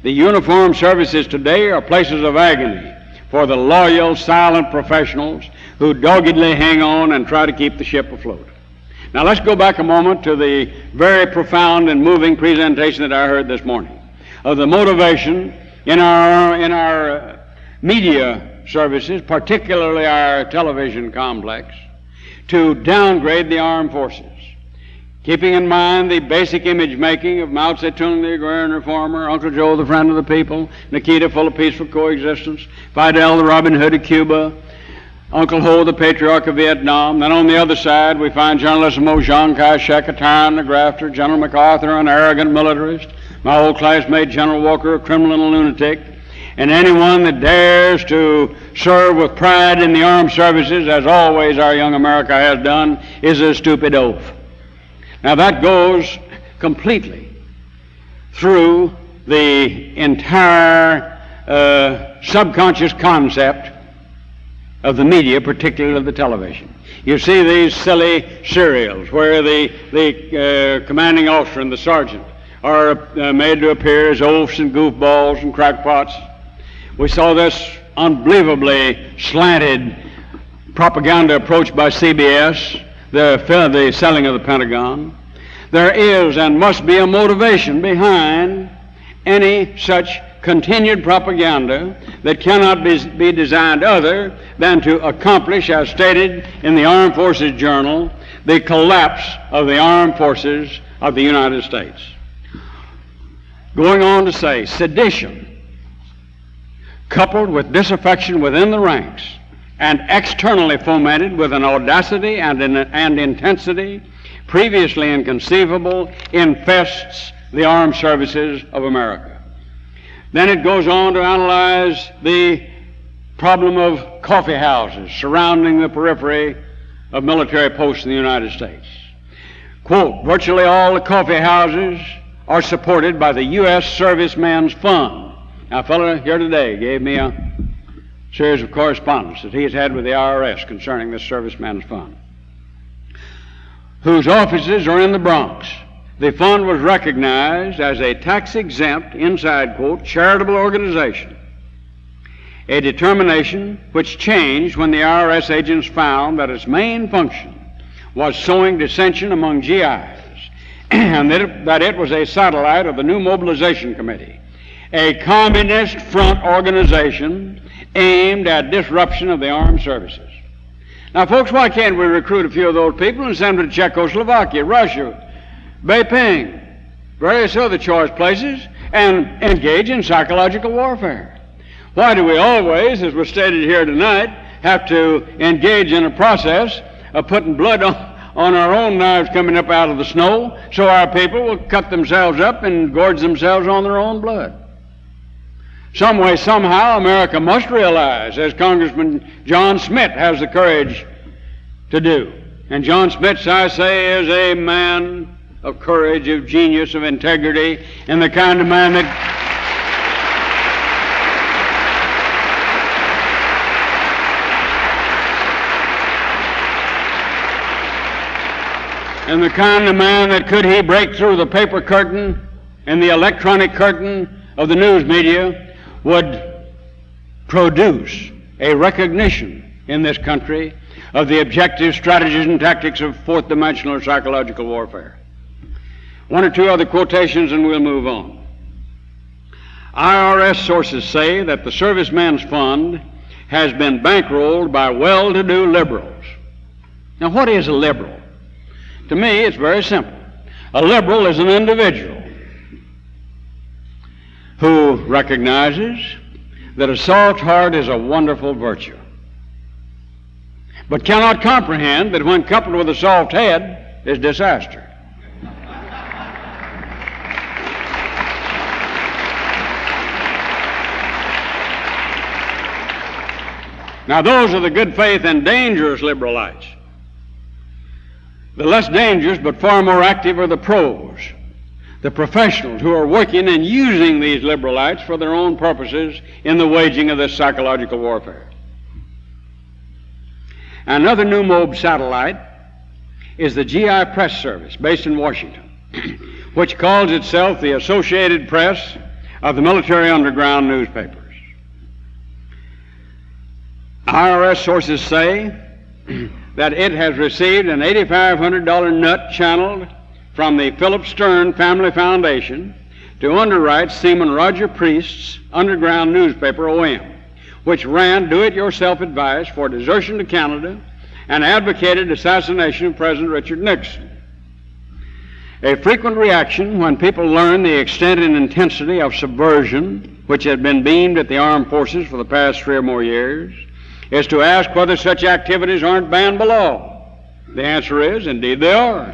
the uniformed services today are places of agony for the loyal, silent professionals who doggedly hang on and try to keep the ship afloat. Now let's go back a moment to the very profound and moving presentation that I heard this morning of the motivation in our media services, particularly our television complex, to downgrade the armed forces. keeping in mind the basic image making of Mao Zedong, the agrarian reformer, Uncle Joe, the friend of the people, Nikita, full of peaceful coexistence, Fidel, the Robin Hood of Cuba, Uncle Ho, the patriarch of Vietnam. Then on the other side, we find Generalissimo Chiang Kai-shek, a tyrant, a grafter, General MacArthur, an arrogant militarist, my old classmate General Walker, a criminal and a lunatic, and anyone that dares to serve with pride in the armed services, as always our young America has done, is a stupid oaf. Now that goes completely through the entire subconscious concept of the media, particularly of the television. You see these silly serials where the commanding officer and the sergeant are made to appear as oafs and goofballs and crackpots. We saw this unbelievably slanted propaganda approach by CBS, the selling of the Pentagon. There is and must be a motivation behind any such continued propaganda that cannot be designed other than to accomplish, as stated in the Armed Forces Journal, the collapse of the armed forces of the United States. Going on to say, sedition, coupled with disaffection within the ranks, and externally fomented with an audacity and intensity previously inconceivable, infests the armed services of America. Then it goes on to analyze the problem of coffee houses surrounding the periphery of military posts in the United States. Quote, virtually all the coffee houses are supported by the U.S. Servicemen's Fund. Now, a fellow here today gave me a series of correspondence that he has had with the IRS concerning this Servicemen's Fund, whose offices are in the Bronx. The fund was recognized as a tax-exempt, inside quote, charitable organization, a determination which changed when the IRS agents found that its main function was sowing dissension among GIs, and that it was a satellite of the new Mobilization Committee, a communist front organization aimed at disruption of the armed services. Now, folks, why can't we recruit a few of those people and send them to Czechoslovakia, Russia, Beiping, various other choice places, and engage in psychological warfare? Why do we always, as was stated here tonight, have to engage in a process of putting blood on our own knives coming up out of the snow so our people will cut themselves up and gorge themselves on their own blood? Some way, somehow, America must realize, as Congressman John Smith has the courage to do. And John Smith, I say, is a man of courage, of genius, of integrity, and the kind of man that could he break through the paper curtain and the electronic curtain of the news media, would produce a recognition in this country of the objective strategies and tactics of fourth dimensional or psychological warfare. One or two other quotations and we'll move on. IRS sources say that the Servicemen's Fund has been bankrolled by well-to-do liberals. Now, what is a liberal? To me, it's very simple. A liberal is an individual who recognizes that a soft heart is a wonderful virtue, but cannot comprehend that when coupled with a soft head is disaster. Now, those are the good faith and dangerous liberalites. The less dangerous but far more active are the pros, the professionals who are working and using these liberalites for their own purposes in the waging of this psychological warfare. Another new MOB satellite is the GI Press Service, based in Washington, which calls itself the Associated Press of the Military Underground newspapers. IRS sources say that it has received an $8,500 nut channeled from the Philip Stern Family Foundation to underwrite Seaman Roger Priest's underground newspaper, OM, which ran do-it-yourself advice for desertion to Canada and advocated assassination of President Richard Nixon. A frequent reaction when people learn the extent and intensity of subversion which has been beamed at the armed forces for the past 3 or more years is to ask whether such activities aren't banned by law. The answer is, indeed they are.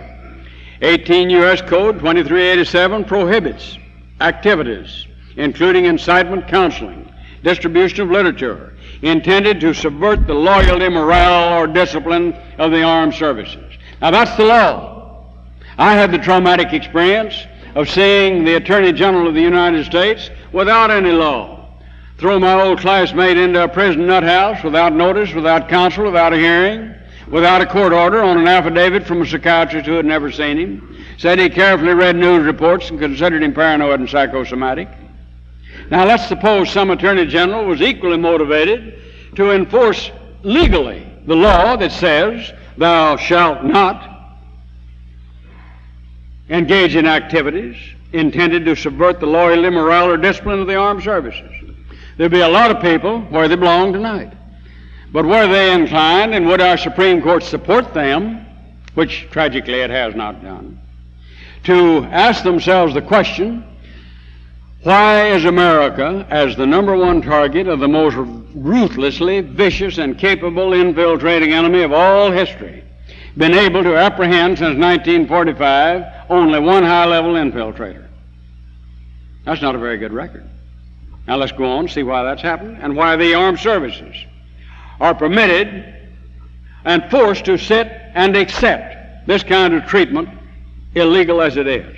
18 U.S. Code 2387 prohibits activities including incitement, counseling, distribution of literature intended to subvert the loyalty, morale, or discipline of the armed services. Now that's the law. I had the traumatic experience of seeing the Attorney General of the United States without any law throw my old classmate into a prison nut house without notice, without counsel, without a hearing, without a court order, on an affidavit from a psychiatrist who had never seen him, said he carefully read news reports and considered him paranoid and psychosomatic. Now let's suppose some Attorney General was equally motivated to enforce legally the law that says thou shalt not engage in activities intended to subvert the loyalty, morale, or discipline of the armed services. There'd be a lot of people where they belong tonight. But were they inclined, and would our Supreme Court support them, which tragically it has not done, to ask themselves the question, why is America, as the number one target of the most ruthlessly vicious and capable infiltrating enemy of all history, been able to apprehend since 1945 only one high-level infiltrator? That's not a very good record. Now let's go on and see why that's happened and why the armed services are permitted and forced to sit and accept this kind of treatment, illegal as it is.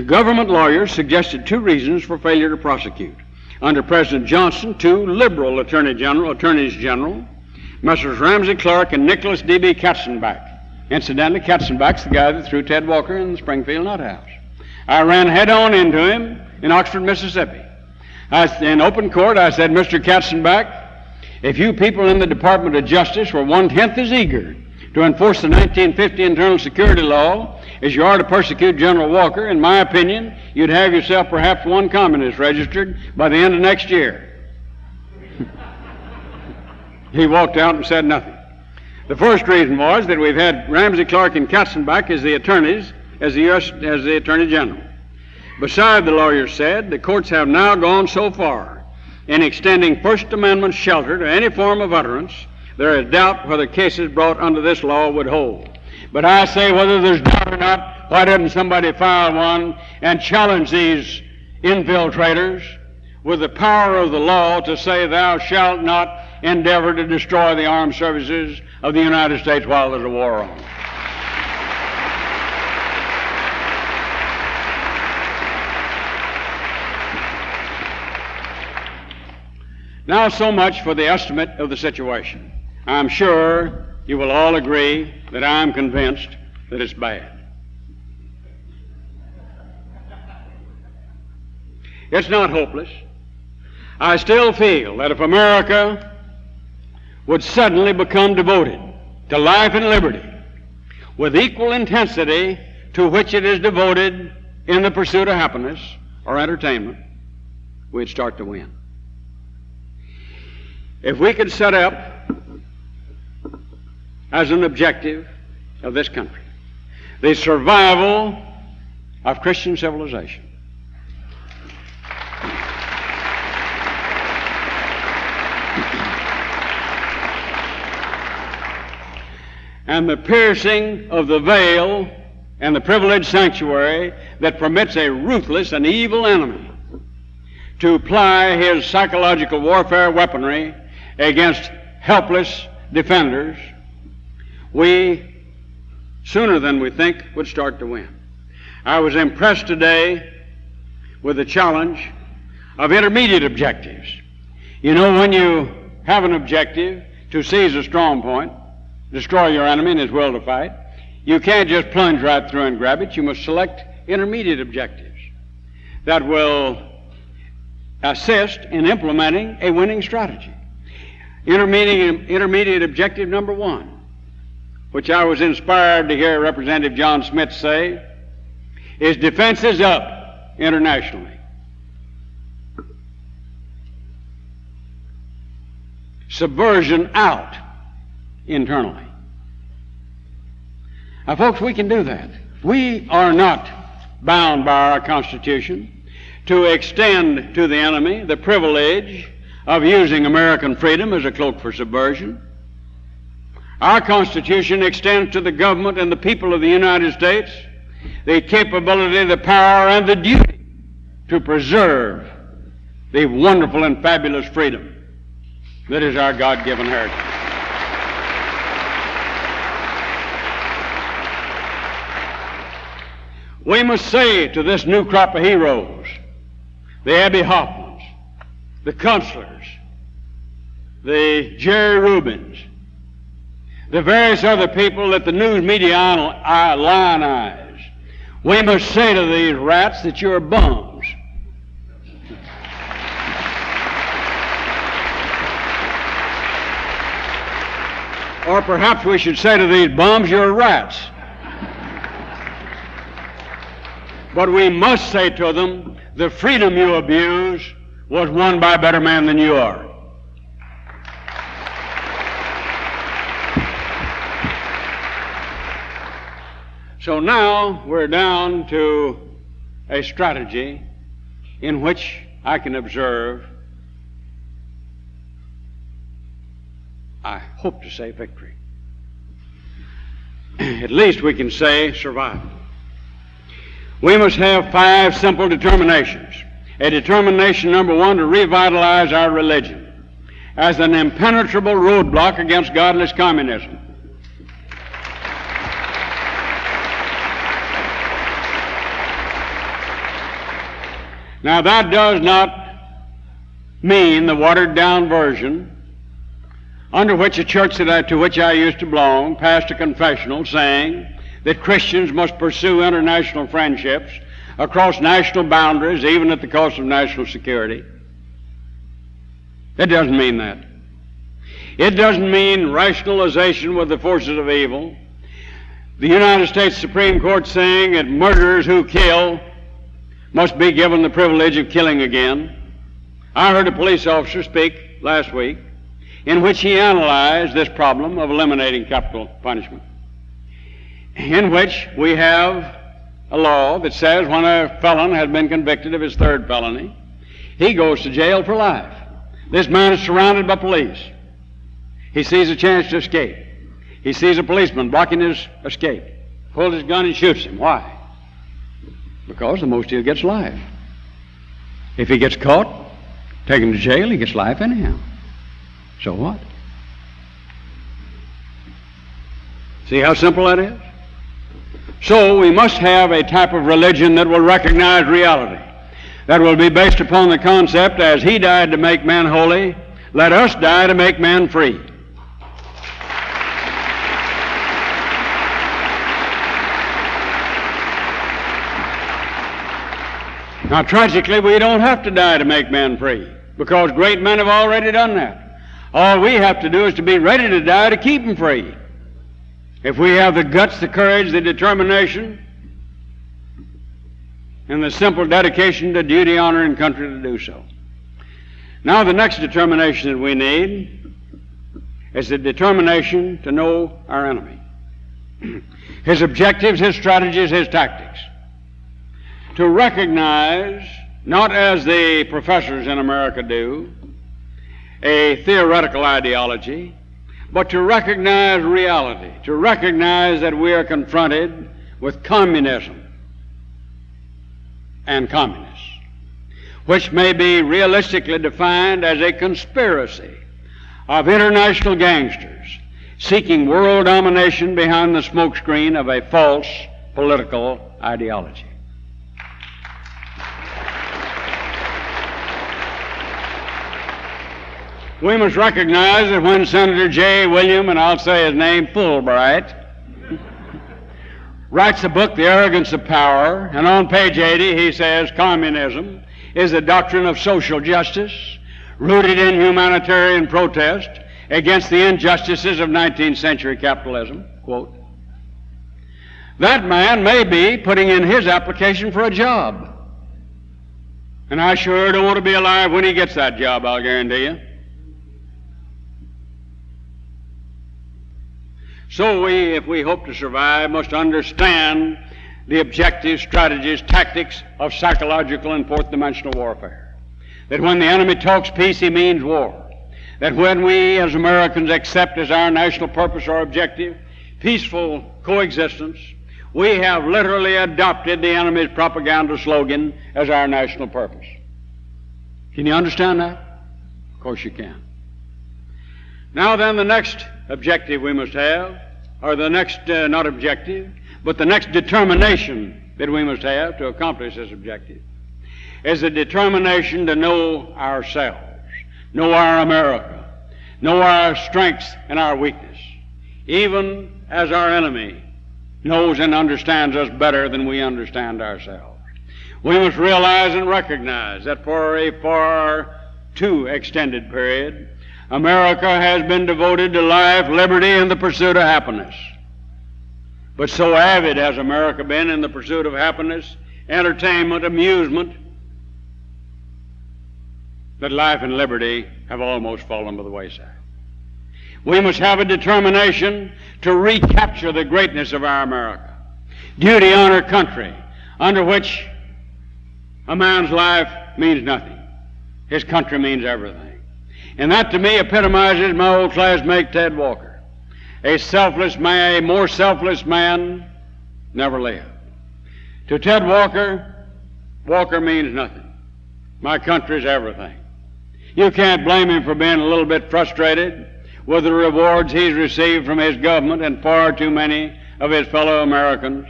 Government lawyers suggested 2 reasons for failure to prosecute. Under President Johnson, 2 liberal attorneys general, Messrs. Ramsey Clark and Nicholas D.B. Katzenbach. Incidentally, Katzenbach's the guy that threw Ted Walker in the Springfield nut house. I ran head-on into him in Oxford, Mississippi. In open court, I said, Mr. Katzenbach, if you people in the Department of Justice were 1/10 as eager to enforce the 1950 Internal Security Law as you are to persecute General Walker, in my opinion, you'd have yourself perhaps 1 communist registered by the end of next year. He walked out and said nothing. The first reason was that we've had Ramsey Clark and Katzenbach as the attorneys, as the Attorney General. Beside, the lawyers said, the courts have now gone so far in extending First Amendment shelter to any form of utterance, there is doubt whether cases brought under this law would hold. But I say, whether there's doubt or not, why doesn't somebody file one and challenge these infiltrators with the power of the law to say thou shalt not endeavor to destroy the armed services of the United States while there's a war on? Now, so much for the estimate of the situation. I'm sure you will all agree that I'm convinced that it's bad. It's not hopeless. I still feel that if America would suddenly become devoted to life and liberty with equal intensity to which it is devoted in the pursuit of happiness or entertainment, we'd start to win. If we could set up as an objective of this country the survival of Christian civilization, and the piercing of the veil and the privileged sanctuary that permits a ruthless and evil enemy to ply his psychological warfare weaponry against helpless defenders, we, sooner than we think, would start to win. I was impressed today with the challenge of intermediate objectives. You know, when you have an objective to seize a strong point, destroy your enemy and his will to fight, you can't just plunge right through and grab it. You must select intermediate objectives that will assist in implementing a winning strategy. Intermediate objective number 1, which I was inspired to hear Representative John Smith say, is defenses up internationally. Subversion out internally. Now, folks, we can do that. We are not bound by our Constitution to extend to the enemy the privilege of using American freedom as a cloak for subversion. Our Constitution extends to the government and the people of the United States the capability, the power, and the duty to preserve the wonderful and fabulous freedom that is our God-given heritage. We must say to this new crop of heroes, the Abby Hoffmans, the Kunslers, the Jerry Rubins, the various other people that the news media lionize, we must say to these rats that you're bums. Or perhaps we should say to these bums, you're rats. But we must say to them, the freedom you abuse was won by a better man than you are. So now we're down to a strategy in which I can observe, I hope to say victory. At least we can say survival. We must have 5 simple determinations. A determination, number 1, to revitalize our religion as an impenetrable roadblock against godless communism. Now, that does not mean the watered-down version under which a church to which I used to belong passed a confessional saying that Christians must pursue international friendships across national boundaries, even at the cost of national security. It doesn't mean that. It doesn't mean rationalization with the forces of evil. The United States Supreme Court saying that murderers who kill must be given the privilege of killing again. I heard a police officer speak last week in which he analyzed this problem of eliminating capital punishment, in which we have a law that says when a felon has been convicted of his 3rd felony, he goes to jail for life. This man is surrounded by police. He sees a chance to escape. He sees a policeman blocking his escape, pulls his gun and shoots him. Why? Because the most he'll get life. If he gets caught, taken to jail, he gets life anyhow. So what? See how simple that is? So we must have a type of religion that will recognize reality, that will be based upon the concept, as he died to make man holy, let us die to make man free. Now, tragically, we don't have to die to make man free, because great men have already done that. All we have to do is to be ready to die to keep them free. If we have the guts, the courage, the determination, and the simple dedication to duty, honor, and country to do so. Now, the next determination that we need is the determination to know our enemy. His objectives, his strategies, his tactics. To recognize, not as the professors in America do, a theoretical ideology, but to recognize reality, to recognize that we are confronted with communism and communists, which may be realistically defined as a conspiracy of international gangsters seeking world domination behind the smokescreen of a false political ideology. We must recognize that when Senator J. William, and I'll say his name, Fulbright, writes a book, The Arrogance of Power, and on page 80 he says, communism is a doctrine of social justice rooted in humanitarian protest against the injustices of 19th century capitalism, quote. That man may be putting in his application for a job. And I sure don't want to be alive when he gets that job, I'll guarantee you. So we, if we hope to survive, must understand the objectives, strategies, tactics of psychological and fourth dimensional warfare. That when the enemy talks peace, he means war. That when we as Americans accept as our national purpose or objective peaceful coexistence, we have literally adopted the enemy's propaganda slogan as our national purpose. Can you understand that? Of course you can. Now then, the next objective we must have, or the next, not objective, but the next determination that we must have to accomplish this objective is the determination to know ourselves, know our America, know our strengths and our weakness, even as our enemy knows and understands us better than we understand ourselves. We must realize and recognize that for a far too extended period, America has been devoted to life, liberty, and the pursuit of happiness. But so avid has America been in the pursuit of happiness, entertainment, amusement, that life and liberty have almost fallen by the wayside. We must have a determination to recapture the greatness of our America. Duty, honor, country, under which a man's life means nothing. His country means everything. And that to me epitomizes my old classmate Ted Walker. A selfless man, a more selfless man never lived. To Ted Walker, Walker means nothing. My country's everything. You can't blame him for being a little bit frustrated with the rewards he's received from his government and far too many of his fellow Americans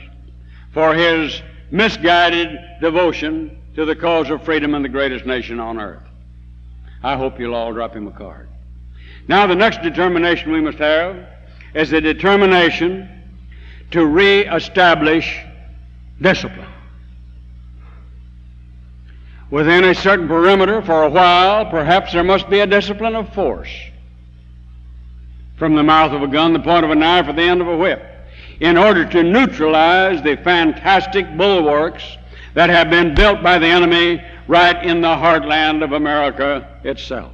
for his misguided devotion to the cause of freedom and the greatest nation on earth. I hope you'll all drop him a card. Now, the next determination we must have is the determination to reestablish discipline. Within a certain perimeter, for a while, perhaps there must be a discipline of force. From the mouth of a gun, the point of a knife, or the end of a whip, in order to neutralize the fantastic bulwarks that have been built by the enemy right in the heartland of America itself.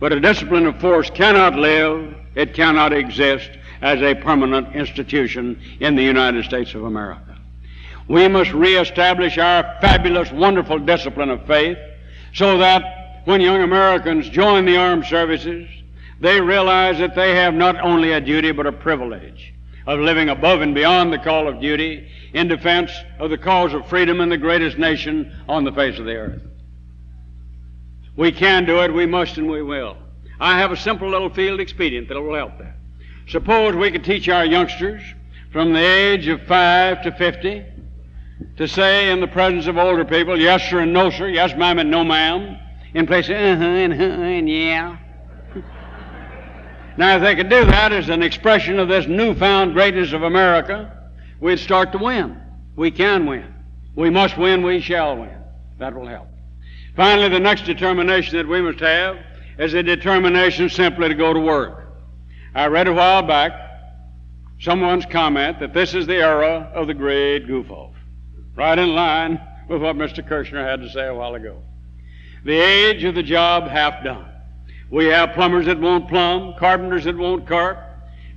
But a discipline of force cannot live, it cannot exist as a permanent institution in the United States of America. We must reestablish our fabulous, wonderful discipline of faith so that when young Americans join the armed services, they realize that they have not only a duty but a privilege of living above and beyond the call of duty in defense of the cause of freedom and the greatest nation on the face of the earth. We can do it, we must, and we will. I have a simple little field expedient that will help that. Suppose we could teach our youngsters from the age of 5 to 50 to say in the presence of older people, yes sir and no sir, yes ma'am and no ma'am, in place of and yeah. Now, if they could do that as an expression of this newfound greatness of America, we'd start to win. We can win. We must win. We shall win. That will help. Finally, the next determination that we must have is a determination simply to go to work. I read a while back someone's comment that this is the era of the great goof-off, right in line with what Mr. Kershner had to say a while ago. The age of the job half done. We have plumbers that won't plumb, carpenters that won't carp,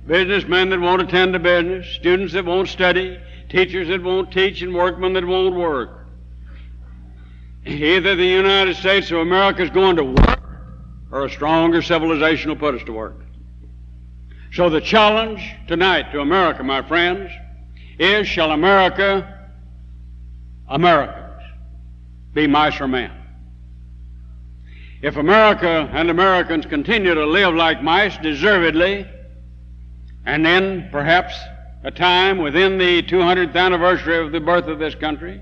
businessmen that won't attend to business, students that won't study, teachers that won't teach, and workmen that won't work. Either the United States of America is going to work, or a stronger civilization will put us to work. So the challenge tonight to America, my friends, is shall Americans be mice or men? If America and Americans continue to live like mice deservedly, and then perhaps a time within the 200th anniversary of the birth of this country,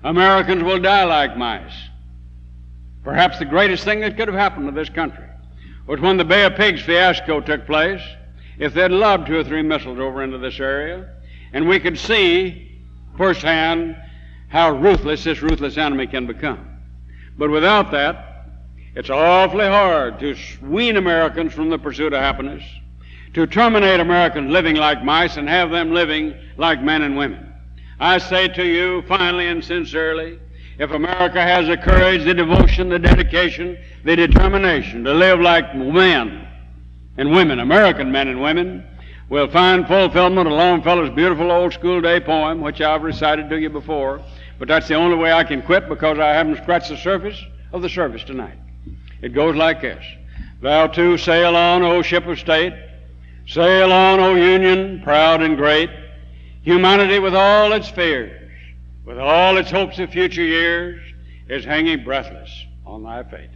Americans will die like mice. Perhaps the greatest thing that could have happened to this country was when the Bay of Pigs fiasco took place, if they'd lobbed 2 or 3 missiles over into this area, and we could see firsthand how ruthless this ruthless enemy can become. But without that, it's awfully hard to wean Americans from the pursuit of happiness, to terminate Americans living like mice and have them living like men and women. I say to you, finally and sincerely, if America has the courage, the devotion, the dedication, the determination to live like men and women, American men and women, will find fulfillment in Longfellow's beautiful old school day poem, which I've recited to you before, but that's the only way I can quit because I haven't scratched the surface of the service tonight. It goes like this. Thou too sail on, O ship of state, sail on, O Union, proud and great. Humanity with all its fears, with all its hopes of future years, is hanging breathless on thy fate.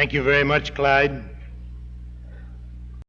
Thank you very much, Clyde.